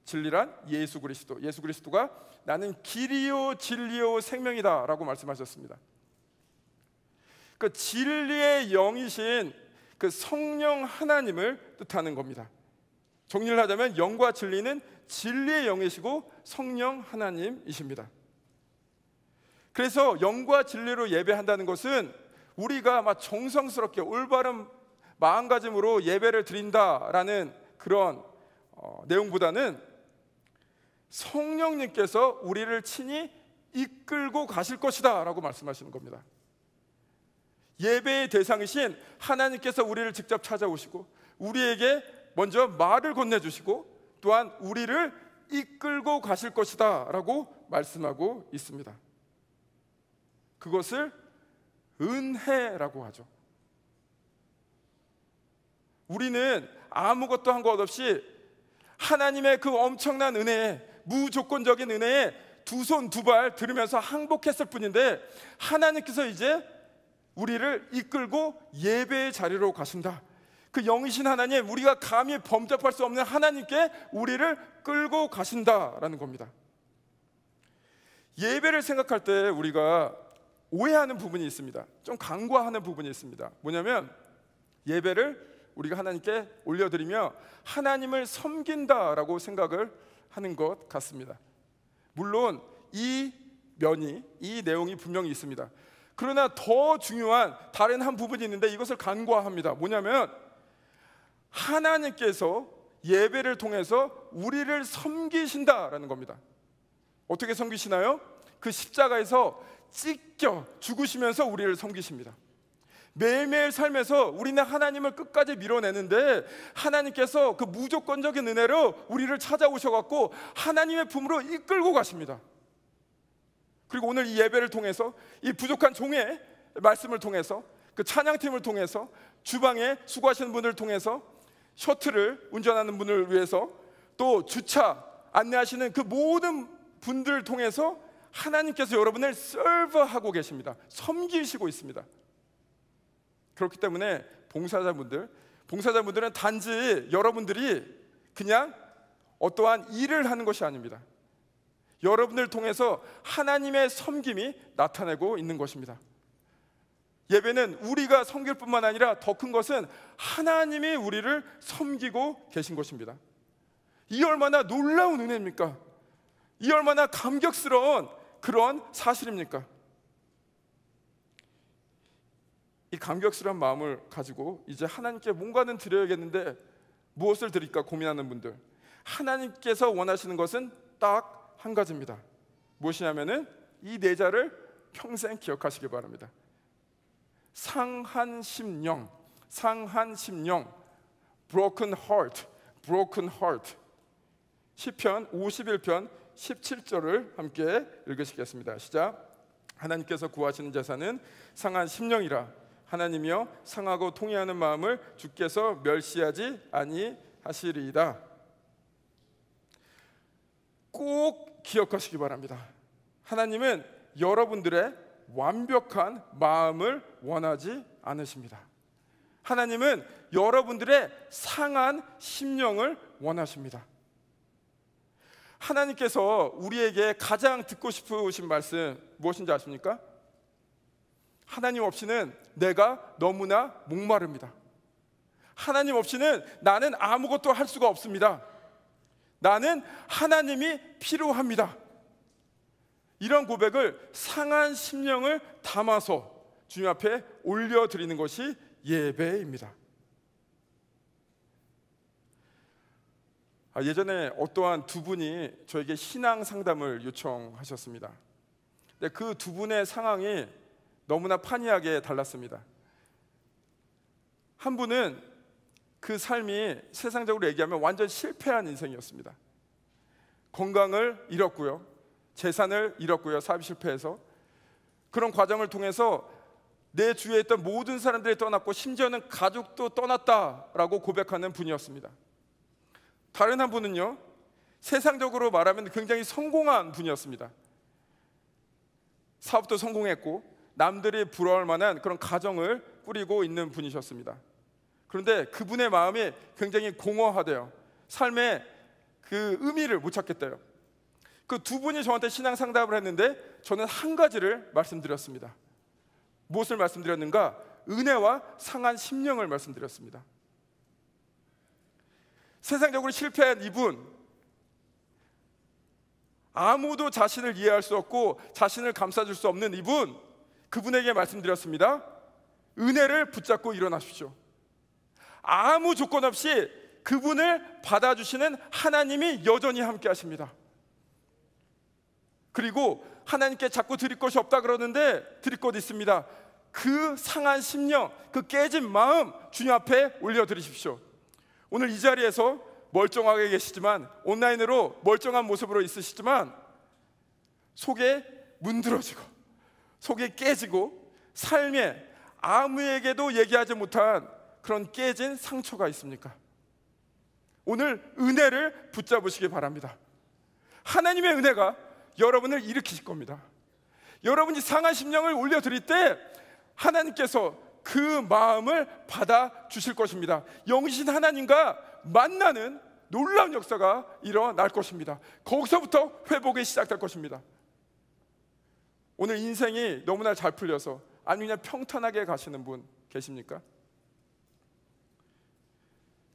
진리란 예수 그리스도. 예수 그리스도가 나는 길이요 진리요 생명이다 라고 말씀하셨습니다. 그 진리의 영이신 그 성령 하나님을 뜻하는 겁니다. 정리를 하자면 영과 진리는 진리의 영이시고 성령 하나님이십니다. 그래서 영과 진리로 예배한다는 것은 우리가 막 정성스럽게 올바른 마음가짐으로 예배를 드린다라는 그런 내용보다는 성령님께서 우리를 친히 이끌고 가실 것이다 라고 말씀하시는 겁니다. 예배의 대상이신 하나님께서 우리를 직접 찾아오시고 우리에게 먼저 말을 건네주시고 또한 우리를 이끌고 가실 것이다 라고 말씀하고 있습니다. 그것을 은혜라고 하죠. 우리는 아무것도 한 것 없이 하나님의 그 엄청난 은혜에, 무조건적인 은혜에 두 손 두 발 들으면서 항복했을 뿐인데, 하나님께서 이제 우리를 이끌고 예배의 자리로 가신다. 그 영이신 하나님, 우리가 감히 범접할 수 없는 하나님께 우리를 끌고 가신다라는 겁니다. 예배를 생각할 때 우리가 오해하는 부분이 있습니다. 좀 간과하는 부분이 있습니다. 뭐냐면 예배를 우리가 하나님께 올려드리며 하나님을 섬긴다라고 생각을 하는 것 같습니다. 물론 이 내용이 분명히 있습니다. 그러나 더 중요한 다른 한 부분이 있는데 이것을 간과합니다. 뭐냐면 하나님께서 예배를 통해서 우리를 섬기신다라는 겁니다. 어떻게 섬기시나요? 그 십자가에서 찢겨 죽으시면서 우리를 섬기십니다. 매일매일 삶에서 우리는 하나님을 끝까지 밀어내는데 하나님께서 그 무조건적인 은혜로 우리를 찾아오셔갖고 하나님의 품으로 이끌고 가십니다. 그리고 오늘 이 예배를 통해서, 이 부족한 종의 말씀을 통해서, 그 찬양팀을 통해서, 주방에 수고하시는 분들을 통해서, 셔틀을 운전하는 분을 위해서, 또 주차 안내하시는 그 모든 분들을 통해서 하나님께서 여러분을 서브하고 계십니다. 섬기시고 있습니다. 그렇기 때문에 봉사자분들은 단지 여러분들이 그냥 어떠한 일을 하는 것이 아닙니다. 여러분을 통해서 하나님의 섬김이 나타내고 있는 것입니다. 예배는 우리가 섬길 뿐만 아니라 더 큰 것은 하나님이 우리를 섬기고 계신 것입니다. 이 얼마나 놀라운 은혜입니까? 이 얼마나 감격스러운 그런 사실입니까? 이 감격스러운 마음을 가지고 이제 하나님께 뭔가는 드려야겠는데 무엇을 드릴까 고민하는 분들, 하나님께서 원하시는 것은 딱 한 가지입니다. 무엇이냐면은 이 내자를 평생 기억하시기 바랍니다. 상한 심령, broken heart. 시편 51편 17절을 함께 읽으시겠습니다. 시작. 하나님께서 구하시는 제사는 상한 심령이라. 하나님이여 상하고 통회하는 마음을 주께서 멸시하지 아니하시리이다. 꼭 기억하시기 바랍니다. 하나님은 여러분들의 완벽한 마음을 원하지 않으십니다. 하나님은 여러분들의 상한 심령을 원하십니다. 하나님께서 우리에게 가장 듣고 싶으신 말씀 무엇인지 아십니까? 하나님 없이는 내가 너무나 목마릅니다. 하나님 없이는 나는 아무것도 할 수가 없습니다. 나는 하나님이 필요합니다. 이런 고백을 상한 심령을 담아서 주님 앞에 올려드리는 것이 예배입니다. 예전에 어떠한 두 분이 저에게 신앙 상담을 요청하셨습니다. 근데 그 두 분의 상황이 너무나 판이하게 달랐습니다. 한 분은 그 삶이 세상적으로 얘기하면 완전 실패한 인생이었습니다. 건강을 잃었고요, 재산을 잃었고요, 사업이 실패해서. 그런 과정을 통해서 내 주위에 있던 모든 사람들이 떠났고 심지어는 가족도 떠났다라고 고백하는 분이었습니다. 다른 한 분은요, 세상적으로 말하면 굉장히 성공한 분이었습니다. 사업도 성공했고 남들이 부러워할 만한 그런 가정을 꾸리고 있는 분이셨습니다. 그런데 그분의 마음이 굉장히 공허하대요. 삶의 그 의미를 못 찾겠대요. 그 두 분이 저한테 신앙 상담을 했는데 저는 한 가지를 말씀드렸습니다. 무엇을 말씀드렸는가? 은혜와 상한 심령을 말씀드렸습니다. 세상적으로 실패한 이분, 아무도 자신을 이해할 수 없고 자신을 감싸줄 수 없는 이분, 그분에게 말씀드렸습니다. 은혜를 붙잡고 일어나십시오. 아무 조건 없이 그분을 받아주시는 하나님이 여전히 함께 하십니다. 그리고 하나님께 자꾸 드릴 것이 없다 그러는데 드릴 것 있습니다. 그 상한 심령, 그 깨진 마음 주님 앞에 올려드리십시오. 오늘 이 자리에서 멀쩡하게 계시지만, 온라인으로 멀쩡한 모습으로 있으시지만 속에 문드러지고 속에 깨지고 삶에 아무에게도 얘기하지 못한 그런 깨진 상처가 있습니까? 오늘 은혜를 붙잡으시기 바랍니다. 하나님의 은혜가 여러분을 일으키실 겁니다. 여러분이 상한 심령을 올려드릴 때 하나님께서 그 마음을 받아주실 것입니다. 영신 하나님과 만나는 놀라운 역사가 일어날 것입니다. 거기서부터 회복이 시작될 것입니다. 오늘 인생이 너무나 잘 풀려서 아니 그냥 평탄하게 가시는 분 계십니까?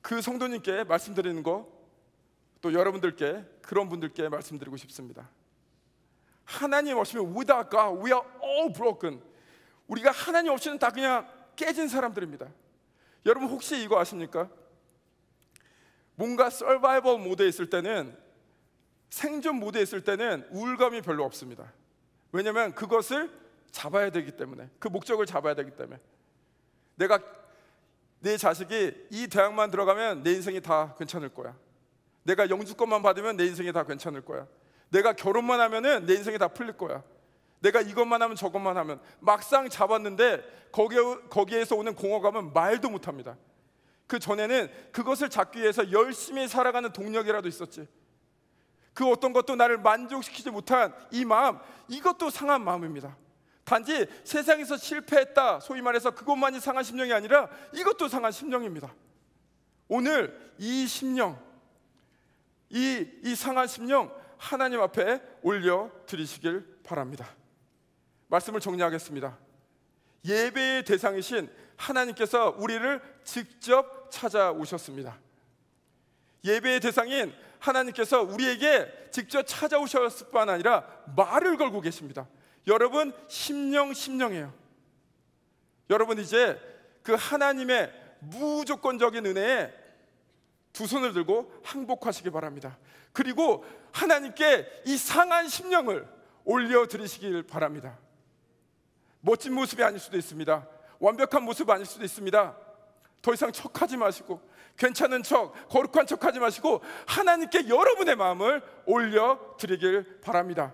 그 성도님께 말씀드리는 거, 또 여러분들께, 그런 분들께 말씀드리고 싶습니다. 하나님 없이면 without God, we are all broken. 우리가 하나님 없이는 다 그냥 깨진 사람들입니다. 여러분 혹시 이거 아십니까? 뭔가 서바이벌 모드에 있을 때는, 생존 모드에 있을 때는 우울감이 별로 없습니다. 왜냐하면 그것을 잡아야 되기 때문에, 그 목적을 잡아야 되기 때문에. 내 자식이 이 대학만 들어가면 내 인생이 다 괜찮을 거야. 내가 영주권만 받으면 내 인생이 다 괜찮을 거야. 내가 결혼만 하면은 내 인생이 다 풀릴 거야. 내가 이것만 하면 저것만 하면. 막상 잡았는데 거기에서 오는 공허감은 말도 못합니다. 그 전에는 그것을 잡기 위해서 열심히 살아가는 동력이라도 있었지. 그 어떤 것도 나를 만족시키지 못한 이 마음, 이것도 상한 마음입니다. 단지 세상에서 실패했다, 소위 말해서 그것만이 상한 심령이 아니라 이것도 상한 심령입니다. 오늘 이 심령, 이 상한 심령 하나님 앞에 올려드리시길 바랍니다. 말씀을 정리하겠습니다. 예배의 대상이신 하나님께서 우리를 직접 찾아오셨습니다. 예배의 대상인 하나님께서 우리에게 직접 찾아오셨을 뿐 아니라 말을 걸고 계십니다. 여러분 심령이에요. 여러분 이제 그 하나님의 무조건적인 은혜에 두 손을 들고 항복하시기 바랍니다. 그리고 하나님께 이 상한 심령을 올려드리시길 바랍니다. 멋진 모습이 아닐 수도 있습니다. 완벽한 모습 아닐 수도 있습니다. 더 이상 척하지 마시고, 괜찮은 척, 거룩한 척하지 마시고 하나님께 여러분의 마음을 올려드리길 바랍니다.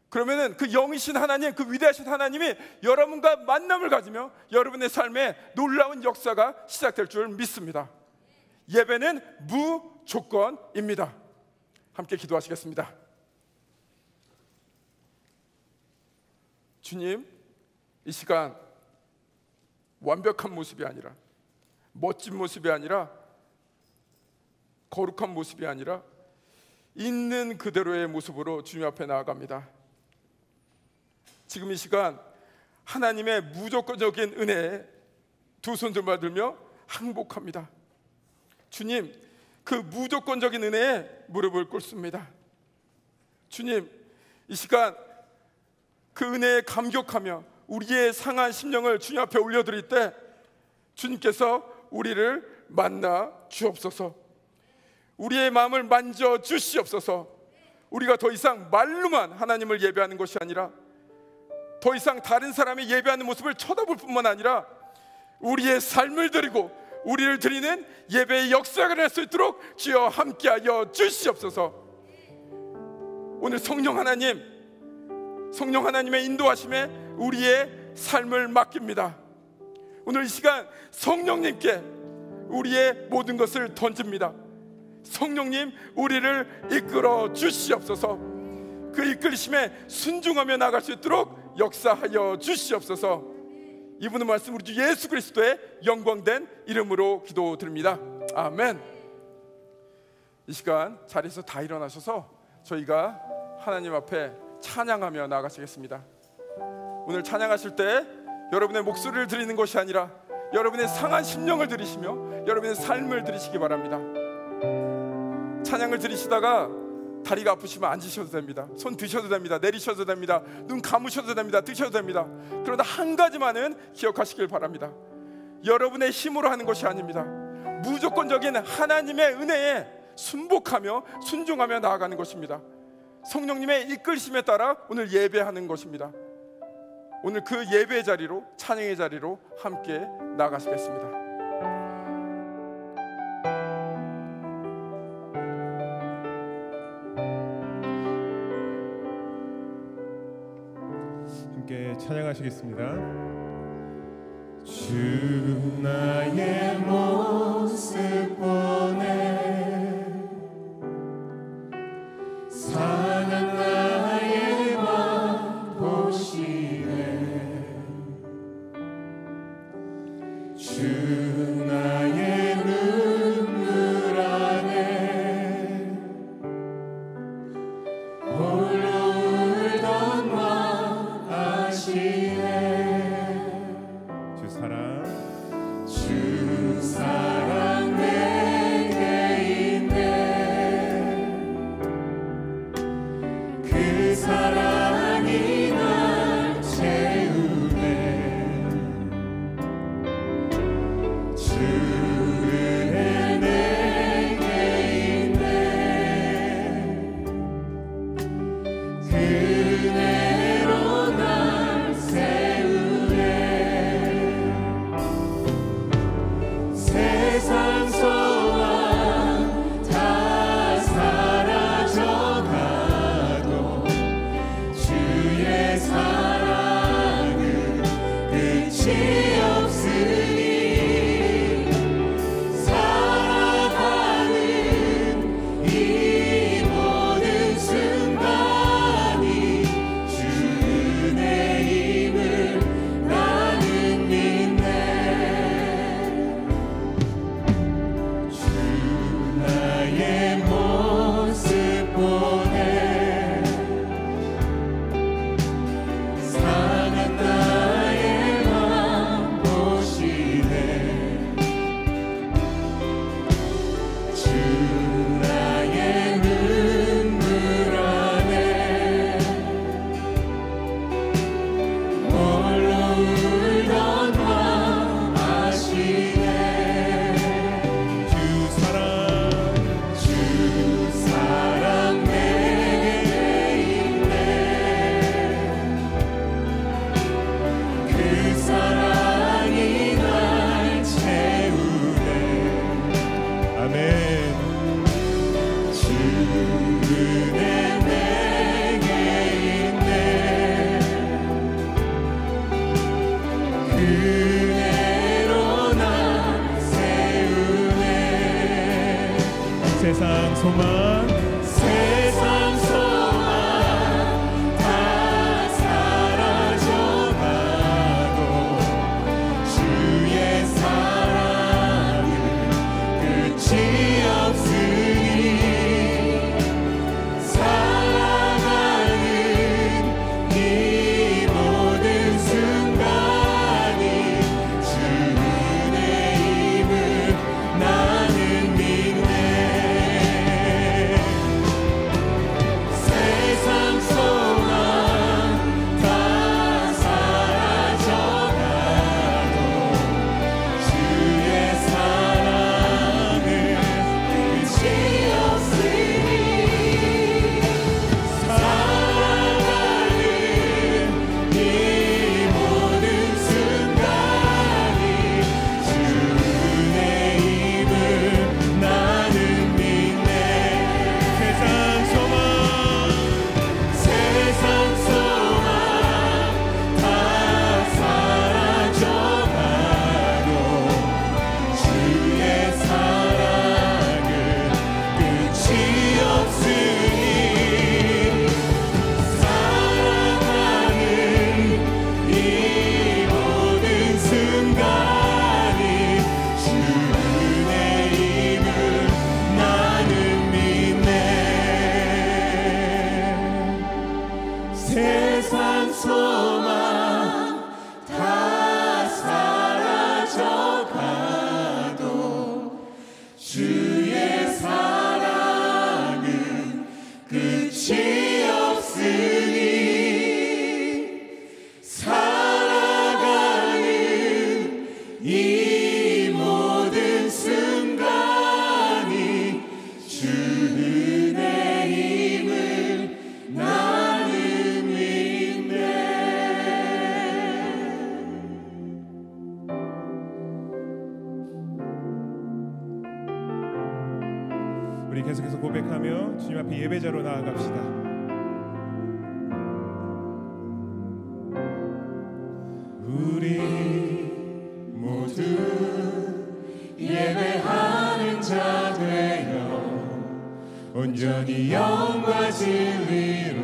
그러면은 그 영이신 하나님, 그 위대하신 하나님이 여러분과 만남을 가지며 여러분의 삶에 놀라운 역사가 시작될 줄 믿습니다. 예배는 무조건입니다. 함께 기도하시겠습니다. 주님, 이 시간 완벽한 모습이 아니라, 멋진 모습이 아니라, 거룩한 모습이 아니라 있는 그대로의 모습으로 주님 앞에 나아갑니다. 지금 이 시간 하나님의 무조건적인 은혜에 두 손 들며 항복합니다. 주님, 그 무조건적인 은혜에 무릎을 꿇습니다. 주님, 이 시간 그 은혜에 감격하며 우리의 상한 심령을 주님 앞에 올려드릴 때 주님께서 우리를 만나 주옵소서. 우리의 마음을 만져 주시옵소서. 우리가 더 이상 말로만 하나님을 예배하는 것이 아니라, 더 이상 다른 사람이 예배하는 모습을 쳐다볼 뿐만 아니라 우리의 삶을 드리고 우리를 드리는 예배의 역사가 날 수 있도록 주여 함께하여 주시옵소서. 오늘 성령 하나님의 인도하심에 우리의 삶을 맡깁니다. 오늘 이 시간 성령님께 우리의 모든 것을 던집니다. 성령님, 우리를 이끌어 주시옵소서. 그 이끌심에 순종하며 나갈 수 있도록 역사하여 주시옵소서. 이분의 말씀 우리 주 예수 그리스도의 영광된 이름으로 기도드립니다. 아멘. 이 시간 자리에서 다 일어나셔서 저희가 하나님 앞에 찬양하며 나아가시겠습니다. 오늘 찬양하실 때 여러분의 목소리를 드리는 것이 아니라 여러분의 상한 심령을 들이시며 여러분의 삶을 들이시기 바랍니다. 찬양을 들이시다가 다리가 아프시면 앉으셔도 됩니다. 손 드셔도 됩니다. 내리셔도 됩니다. 눈 감으셔도 됩니다. 드셔도 됩니다. 그러나 한 가지만은 기억하시길 바랍니다. 여러분의 힘으로 하는 것이 아닙니다. 무조건적인 하나님의 은혜에 순복하며 순종하며 나아가는 것입니다. 성령님의 이끌심에 따라 오늘 예배하는 것입니다. 오늘 그 예배의 자리로, 찬양의 자리로 함께 나아가시겠습니다. 함께 찬양하시겠습니다. 주 나의 모습 보내 사는 나의 맘 보시네 주 나의 눈물 안에 홀로 울던 맘 아시네 주 사랑 내게 있네 그 사랑이 날 채우네 주 은혜 내게 있네 그 은혜로 날 세우네 세상 소망 다 사라져가도 주의 사랑은 끝이 없으니 살아가는 이 모든 순간이 주 은혜임을 나는 믿네 주 나의 모습 보내 상한 나의 맘 보시네 주 나의 눈물 안에 홀로 울던 맘 아시네 주 사랑 내게 있네 그 사랑이 날 채우네 아멘 주 은혜 내게 있네 그 은혜로 날 세우네 세상 소망 다 사라져가도 주의 사랑은 끝이 없으니 살아가는 이 모든 순간이 주 은혜임을 나는 믿네 세상 소망 다 사라져가도 주의 사랑은 끝이 없으니 살아가는 이 모든 순간이 주 은혜임을 나는 믿네 세상 소망 다 사라져가도 주의 사랑은 끝이 없으니 살아가는 이 모든 순간이 주 은혜임을 나는 믿네 세상 소망 다 사라져가도 주의 사랑은 끝이 없으니 살아가는 이 모든 순간이 주 은혜임을 나는 믿네 우리 계속해서 고백하며 주님 앞에 예배자로 나아갑시다. 우리 모두 예배하는 자 되어 온전히 영과 진리로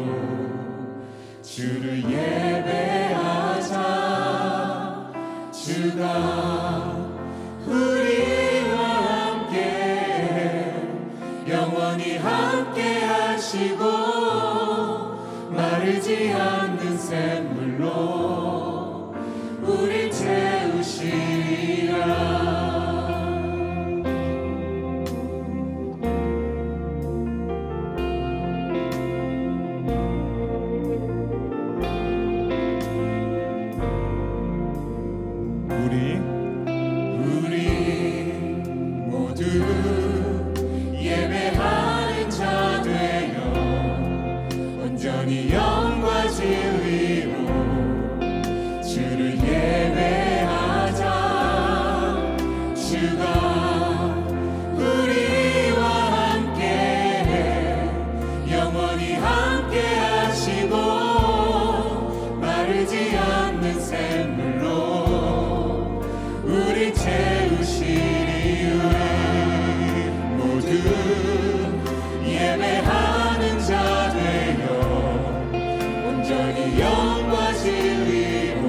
주를 예배하자. 주가 우리와 함께 영원히 함께 하시고 마르지 않는 샘물로 우릴 채우시리라. 우리 모두 예배하는 자 되어 온전히 영과 진리로 주를 예배하자. 주가 우리와 함께 영원히 함께 하시고 마르지 않는 샘물로 우리 채우시리. 우리 모두 예배하는 자 되어 온전히 영과 진리로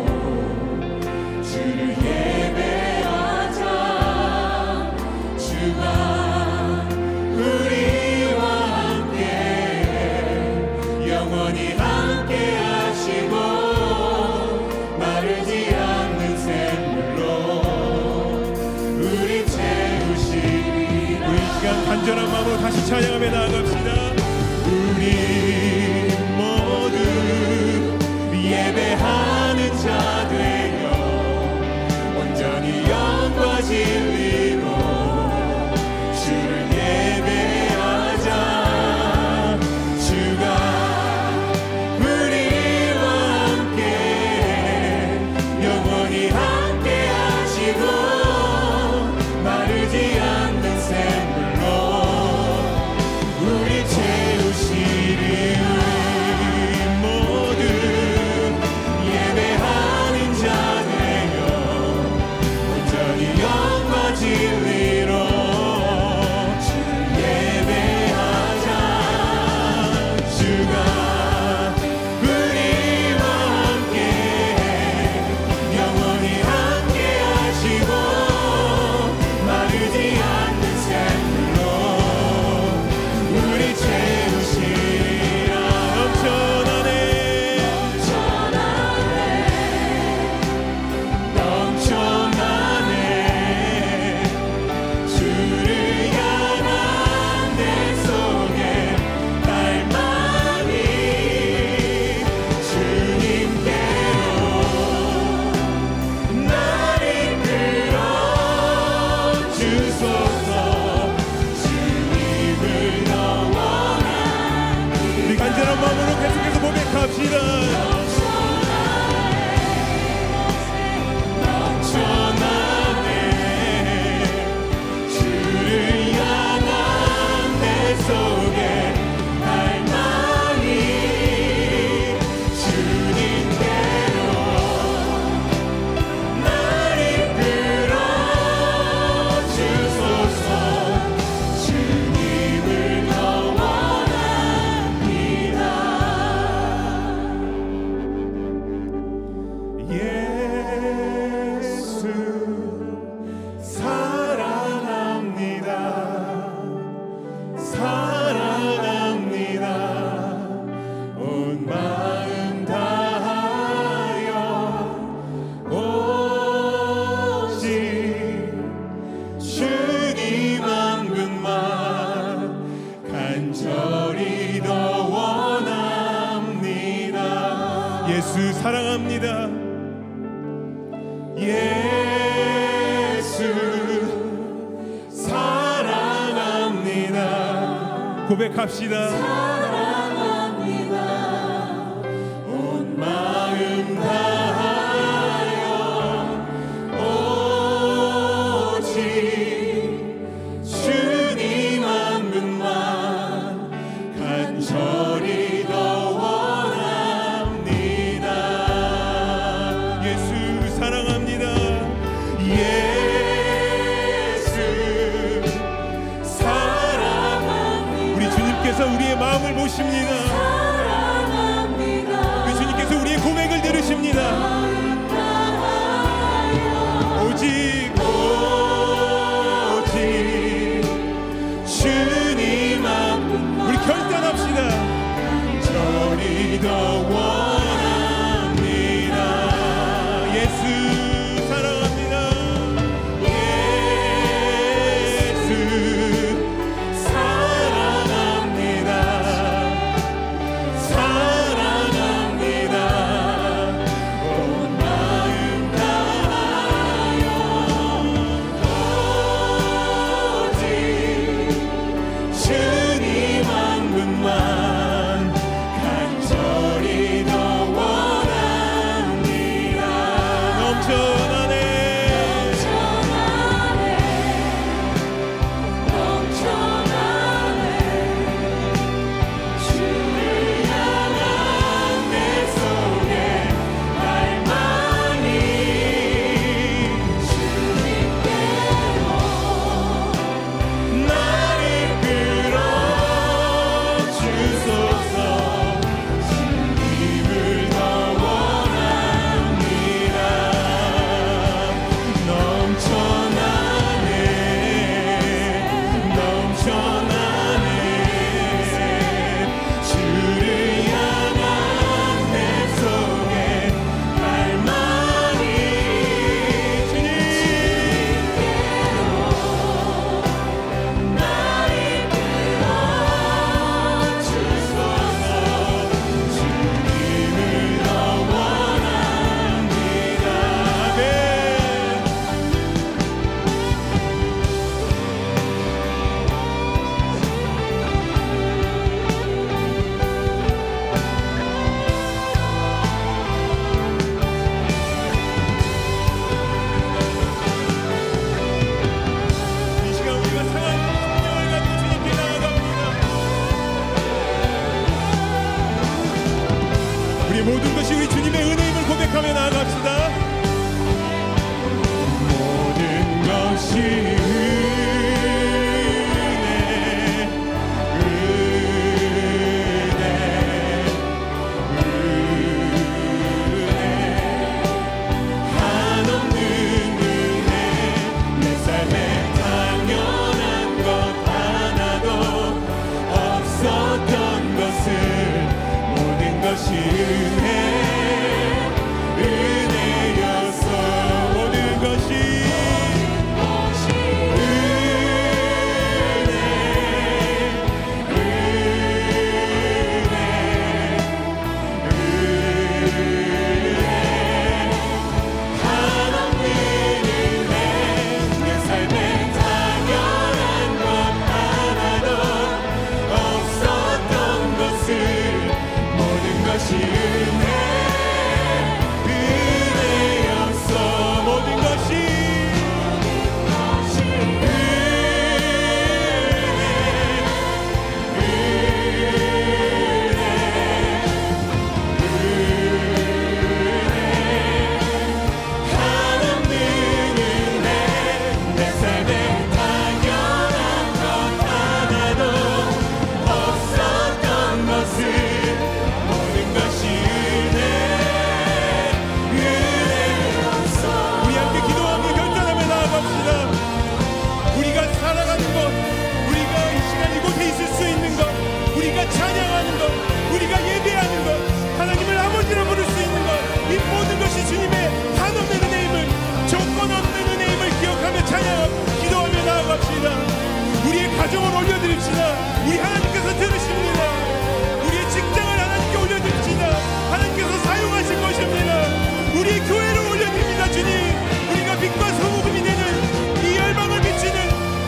주를 예배하자. 주가 우리와 함께 영원히 함께 하시고 마르지 않는 샘물로 우리 채우시리라. 우리 시간 간절한 마음으로 다시 찬양하며 나아갑시다. 우리 모두 예배하는 자 되어 온전히 영과 진리로 주를 예배하자. 주가 우리와 함께 영원히 함께 하시고 마르지 않는 샘물로 우리 채우시리. 우리 모두 예배하는 자 되어 온전히 영과 진리로 주를 예배하자. 주가 우리와 함께 영원히 함께 하시고 마르지 않는 샘물로 우리 채우시리라. 넘쳐나네 넘쳐나네 주를 향한 내 속에 갈망이 주님께로 날 이끌어 주소서. 주님을 더 원하니 우리 간절한 마음으로 계속해서 고백합시다. 넘쳐나네 주를 향한 내 속에 갈망이 주님께로 날 이끌어 주소서. 주님을 더 원합니다. 예수 사랑합니다. 사랑합니다. 온 마음 다하여 오직 주님 한 분만 간절히 더 원합니다. 예수 사랑합니다. 예수 사랑합니다. 고백합시다. 사랑합니다. 온 마음 다하여 오직 주님 한 분만 간절히 더 원합니다. 예수 주님께서 우리의 마음을 보십니다. 그 주님께서 우리의 고백을 들으십니다. 오직 주님 앞 우리 결단합시다. 저리 더 원합니다. 예수 사랑합니다. 예수 사랑합니다. 사랑합니다. 온 마음 다하여 오직 주님 한 분만 간절히 더 원합니다. 넘쳐나네 주를 향한 내 속에 갈망이 주님께로 나를 끌어주소서. 주님을 더 원합니다. 넘쳐나네 넘쳐나네 주를 향한 내 속에 갈망이 주님께로 나를 끌어주소서. 주님을 더 원합니다. 아멘. 이 시간 우리가 상한 심령을 갖고 주님께 나아갑니다. 우리 모든 것이 우리 주님의 은혜임을 고백하며 나아갑시다. 모든 것이 한없는 은혜 내 삶에 당연한 것 하나도 없었던 것을 모든 것이 은혜였어. 모든 것이 한없는 은혜 내 삶에 당연한 것 하나도 없었던 것을 모든 것이 은혜였어. 모든 것이 한없는 은혜 내 삶에 당연한 것 하나도 없었던 것을 모든 것이 은혜였어. 우리 함께 기도하며 결단하며 나아갑시다. 우리가 살아가는 것, 우리가 이 시간 이곳에 있을 수 있는 것, 우리가 찬양하는 것, 우리가 예배하는 것, 하나님을 아버지로 부를 수 있는 것, 이 모든 것이 주님의 한없는 은혜임을, 조건 없는 은혜임을 기억하며 찬양하고 기도하며 나아갑시다. 우리의 가정을 올려드립시다. 우리 하나님께서 들으십니다. 우리의 직장을 하나님께 올려드립시다. 하나님께서 사용하실 것입니다. 우리의 교회를 올려드립니다. 주님, 우리가 빛과 소금이 되는 이 열방을 비추는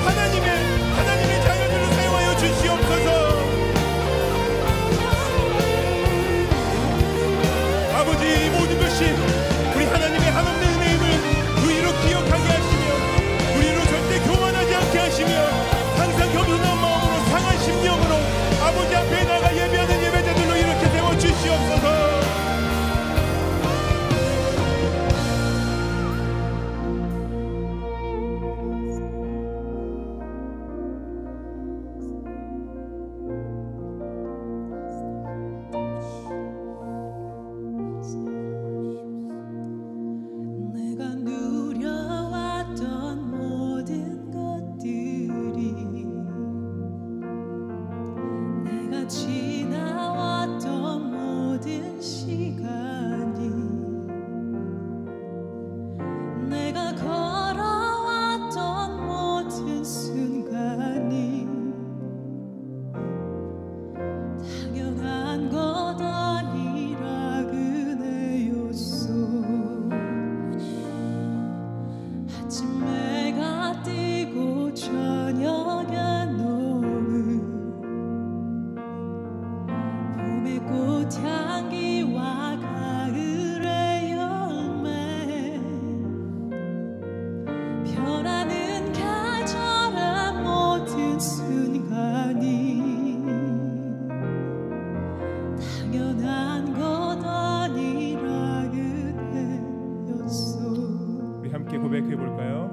하나님의 자녀들로 사용하여 주시옵소서. 아버지, 이 모든 것이 우리 하나님의 한없는 은혜임을 우리로 기억하게 하시며 우리로 절대 교만하지 않게 하시며 항상 겸손한 마음으로 상하시 지나왔던 모든 시간이 내가 걸어왔던 모든 순간이 당연한 것 아니라 은혜였소. 아침 해가 뜨고 저녁에 노을 봄의 꽃향기와 가을의 열매 변하는 계절의 모든 순간이 당연한 것 아니라 은혜였소. 우리 함께 고백해 볼까요?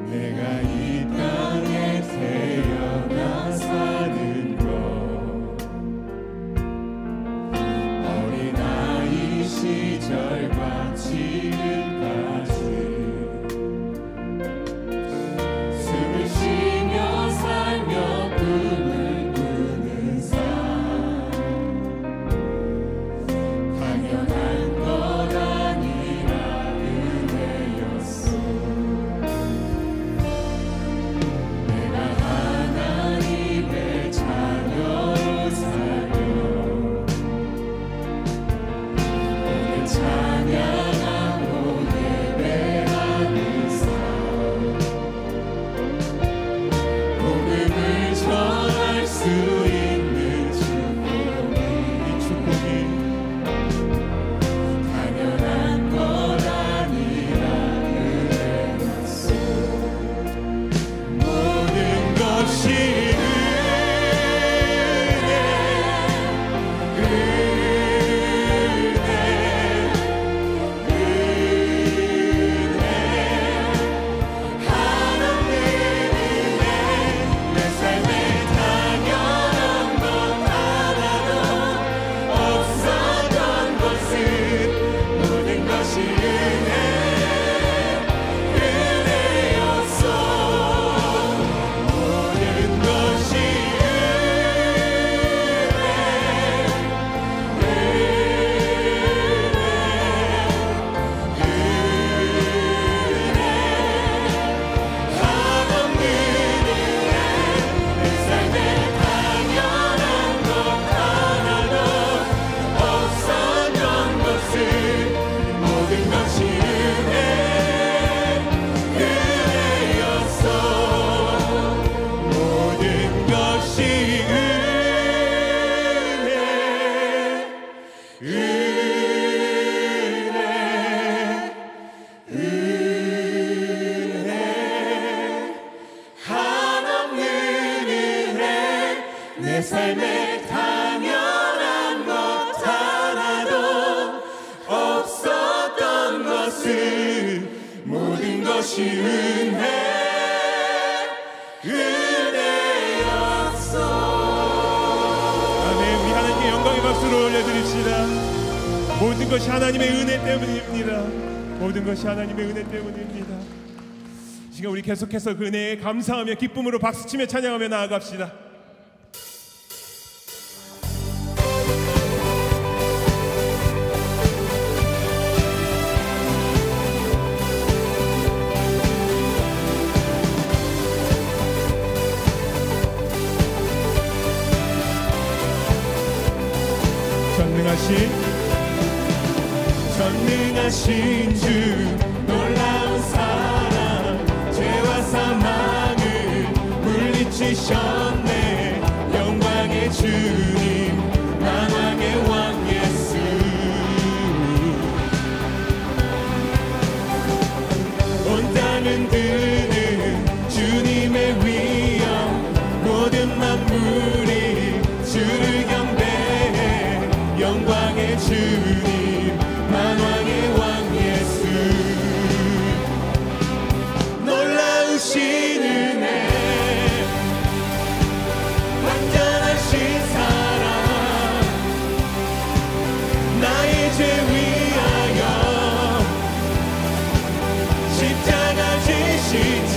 내가 이 땅에 태어나 사는 것 어린아이 시절과 지금까지 숨을 쉬며 살며 꿈을 꾸는 삶 당연한 것 아니라 은혜였소. 내가 하나님의 자녀로 살며 오늘 찬양하고 예배하는 삶 복음을 전할 수 있는 축복이 당연한 것 아니라 은혜였소. 모든 것이 내 삶에 당연한 것 하나도 없었던 것은 모든 것이 은혜였소. 모든 것이 한없는 은혜 내 삶에 당연한 것 하나도 없었던 것은 모든 것이 은혜였소. 모든 것이 한없는 은혜 내 삶에 당연한 것 하나도 없었던 것은 모든 것이 은혜였소. 아멘. 우리 하나님께 영광의 박수를 올려드립시다. 모든 것이 하나님의 은혜 때문입니다. 모든 것이 하나님의 은혜 때문입니다. 지금 우리 계속해서 그 은혜에 감사하며 기쁨으로 박수치며 찬양하며 나아갑시다. 전능하신 주 놀라운 사랑 죄와 사망을 물리치셨네. 영광의 주님 만왕의 왕 예수 온 땅은 드는 주님의 위엄 모든 만물이 주를 경배해. 영광의 주님 만왕의 왕 예수 놀라우신 은혜 완전하신 사랑 나의 죄 위하여 십자가 지신 주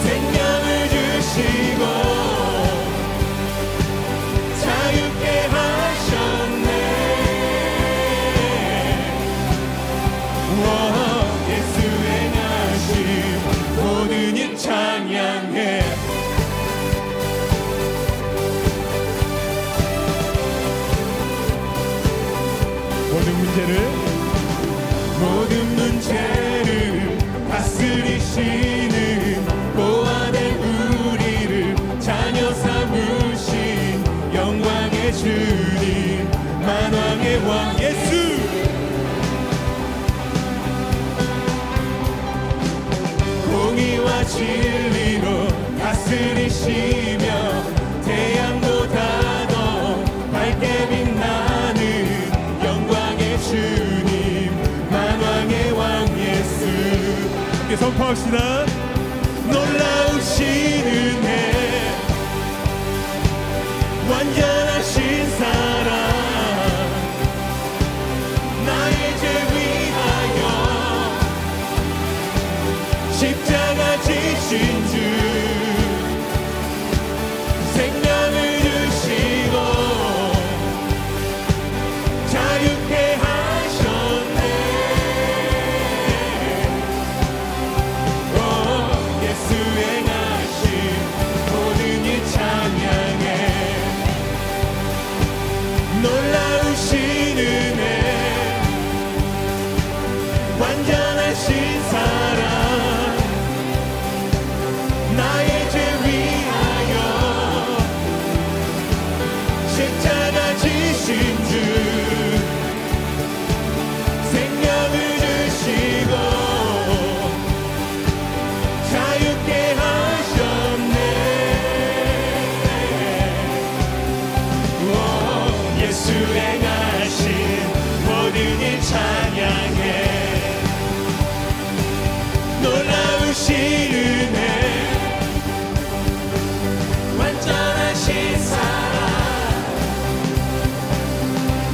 생명을 주시고 문제를 다스리시는 보아낸 우리를 자녀 삼으신 영광의 주님, 만왕의 왕 예수. 공의와 진리로 다스리시며 태양보다 더 밝게 빛나는 영광의 주님, 만왕의 왕 예수. 함께 선포합시다. 놀라우신 은혜, 완전하신 사랑, 나의 죄 위하여 십자가 지신 주, 생명을 주시고 자유케 하셨네. 오, 예수 행하신 모든 일 찬양해. 놀라우신 은혜, 완전하신 사랑, 나의 죄 위하여 십자가 지신 주, 생명을 주시고 자유케 하셨네. 오, 예수 행하신 모든 일 찬양해. 놀라우신 은혜, 완전하신 사랑,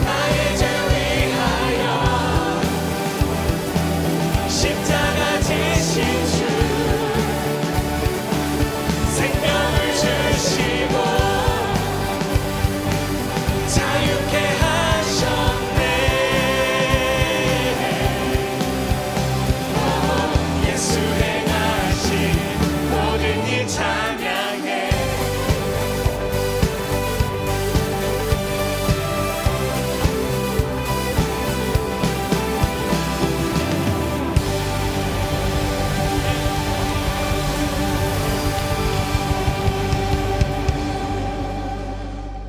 나의 죄 위하여 십자가 지신 주, 생명을 주시고 자유케 하셨네. 예수 행하신 모든 일 찬양해.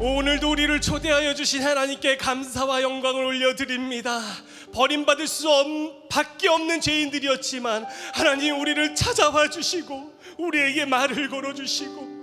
오늘도 우리를 초대하여 주신 하나님께 감사와 영광을 올려드립니다. 버림받을 밖에 없는 죄인들이었지만 하나님 우리를 찾아와 주시고 우리에게 말을 걸어주시고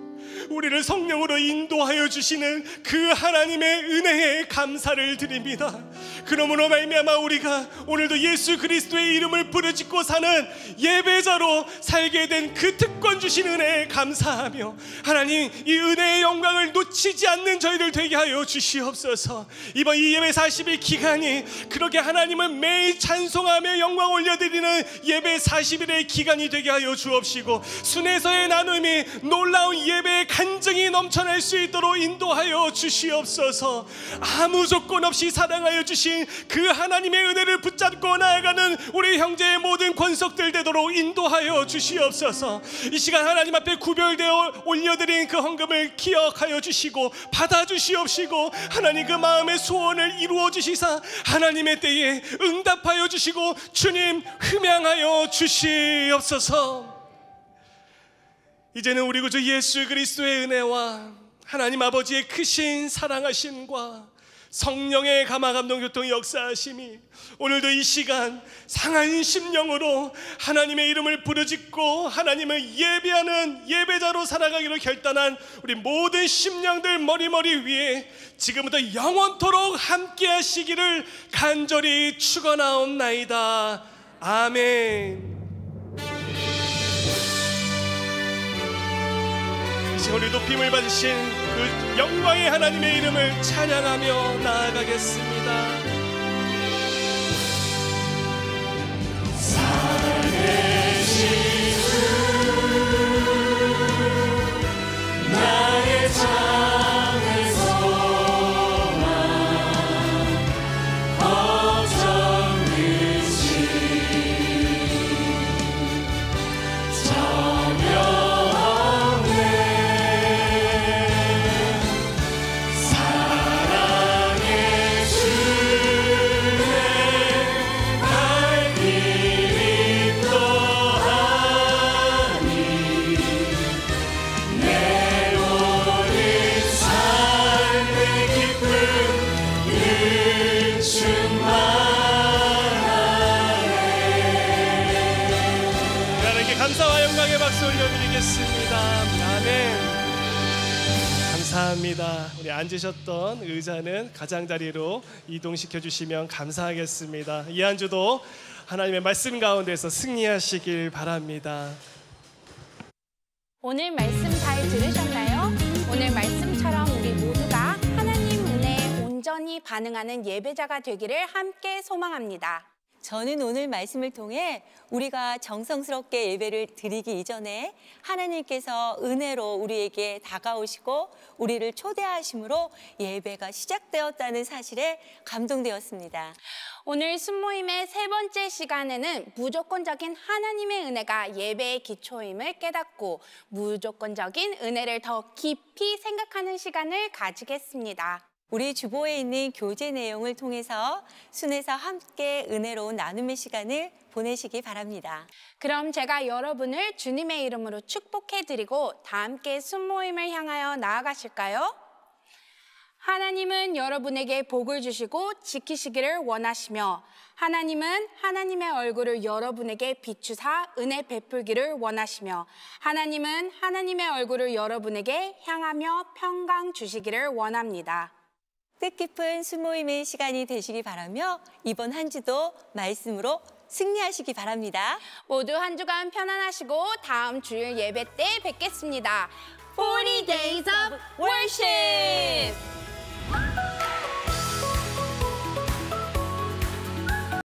우리를 성령으로 인도하여 주시는 그 하나님의 은혜에 감사를 드립니다. 그러므로 말미암아 우리가 오늘도 예수 그리스도의 이름을 부르짖고 사는 예배자로 살게 된 그 특권 주신 은혜에 감사하며 하나님 이 은혜의 영광을 놓치지 않는 저희들 되게 하여 주시옵소서. 이번 이 예배 40일 기간이 그렇게 하나님을 매일 찬송하며 영광 올려드리는 예배 40일의 기간이 되게 하여 주옵시고 순에서의 나눔이 놀라운 예배의 간증이 넘쳐날 수 있도록 인도하여 주시옵소서. 아무 조건 없이 사랑하여 주신 그 하나님의 은혜를 붙잡고 나아가는 우리 형제의 모든 권속들 되도록 인도하여 주시옵소서. 이 시간 하나님 앞에 구별되어 올려드린 그 헌금을 기억하여 주시고 받아주시옵시고 하나님 그 마음의 소원을 이루어 주시사 하나님의 때에 응답하여 주시고 주님 흠양하여 주시옵소서. 이제는 우리 구주 예수 그리스도의 은혜와 하나님 아버지의 크신 사랑하심과 성령의 감화 감동 교통 역사하심이 오늘도 이 시간 상한 심령으로 하나님의 이름을 부르짖고 하나님을 예배하는 예배자로 살아가기로 결단한 우리 모든 심령들 머리머리 위에 지금부터 영원토록 함께 하시기를 간절히 축원하옵나이다. 아멘. 우리 높임을 받으신 그 영광의 하나님의 이름을 찬양하며 나아가겠습니다. 살아계신 주 나의 잠의 소망 걱정 없이 사랑의 주의 기도하겠습니다. 아멘. 감사합니다. 우리 앉으셨던 의자는 가장자리로 이동시켜 주시면 감사하겠습니다. 이 한 주도 하나님의 말씀 가운데서 승리하시길 바랍니다. 오늘 말씀 잘 들으셨나요? 오늘 말씀처럼 우리 모두가 하나님 은혜에 온전히 반응하는 예배자가 되기를 함께 소망합니다. 저는 오늘 말씀을 통해 우리가 정성스럽게 예배를 드리기 이전에 하나님께서 은혜로 우리에게 다가오시고 우리를 초대하심으로 예배가 시작되었다는 사실에 감동되었습니다. 오늘 순모임의 세 번째 시간에는 무조건적인 하나님의 은혜가 예배의 기초임을 깨닫고 무조건적인 은혜를 더 깊이 생각하는 시간을 가지겠습니다. 우리 주보에 있는 교재 내용을 통해서 순회에서 함께 은혜로운 나눔의 시간을 보내시기 바랍니다. 그럼 제가 여러분을 주님의 이름으로 축복해드리고 다 함께 순모임을 향하여 나아가실까요? 하나님은 여러분에게 복을 주시고 지키시기를 원하시며 하나님은 하나님의 얼굴을 여러분에게 비추사 은혜 베풀기를 원하시며 하나님은 하나님의 얼굴을 여러분에게 향하며 평강 주시기를 원합니다. 뜻깊은 순모임의 시간이 되시기 바라며 이번 한 주도 말씀으로 승리하시기 바랍니다. 모두 한 주간 편안하시고 다음 주일 예배 때 뵙겠습니다. 40 Days of Worship!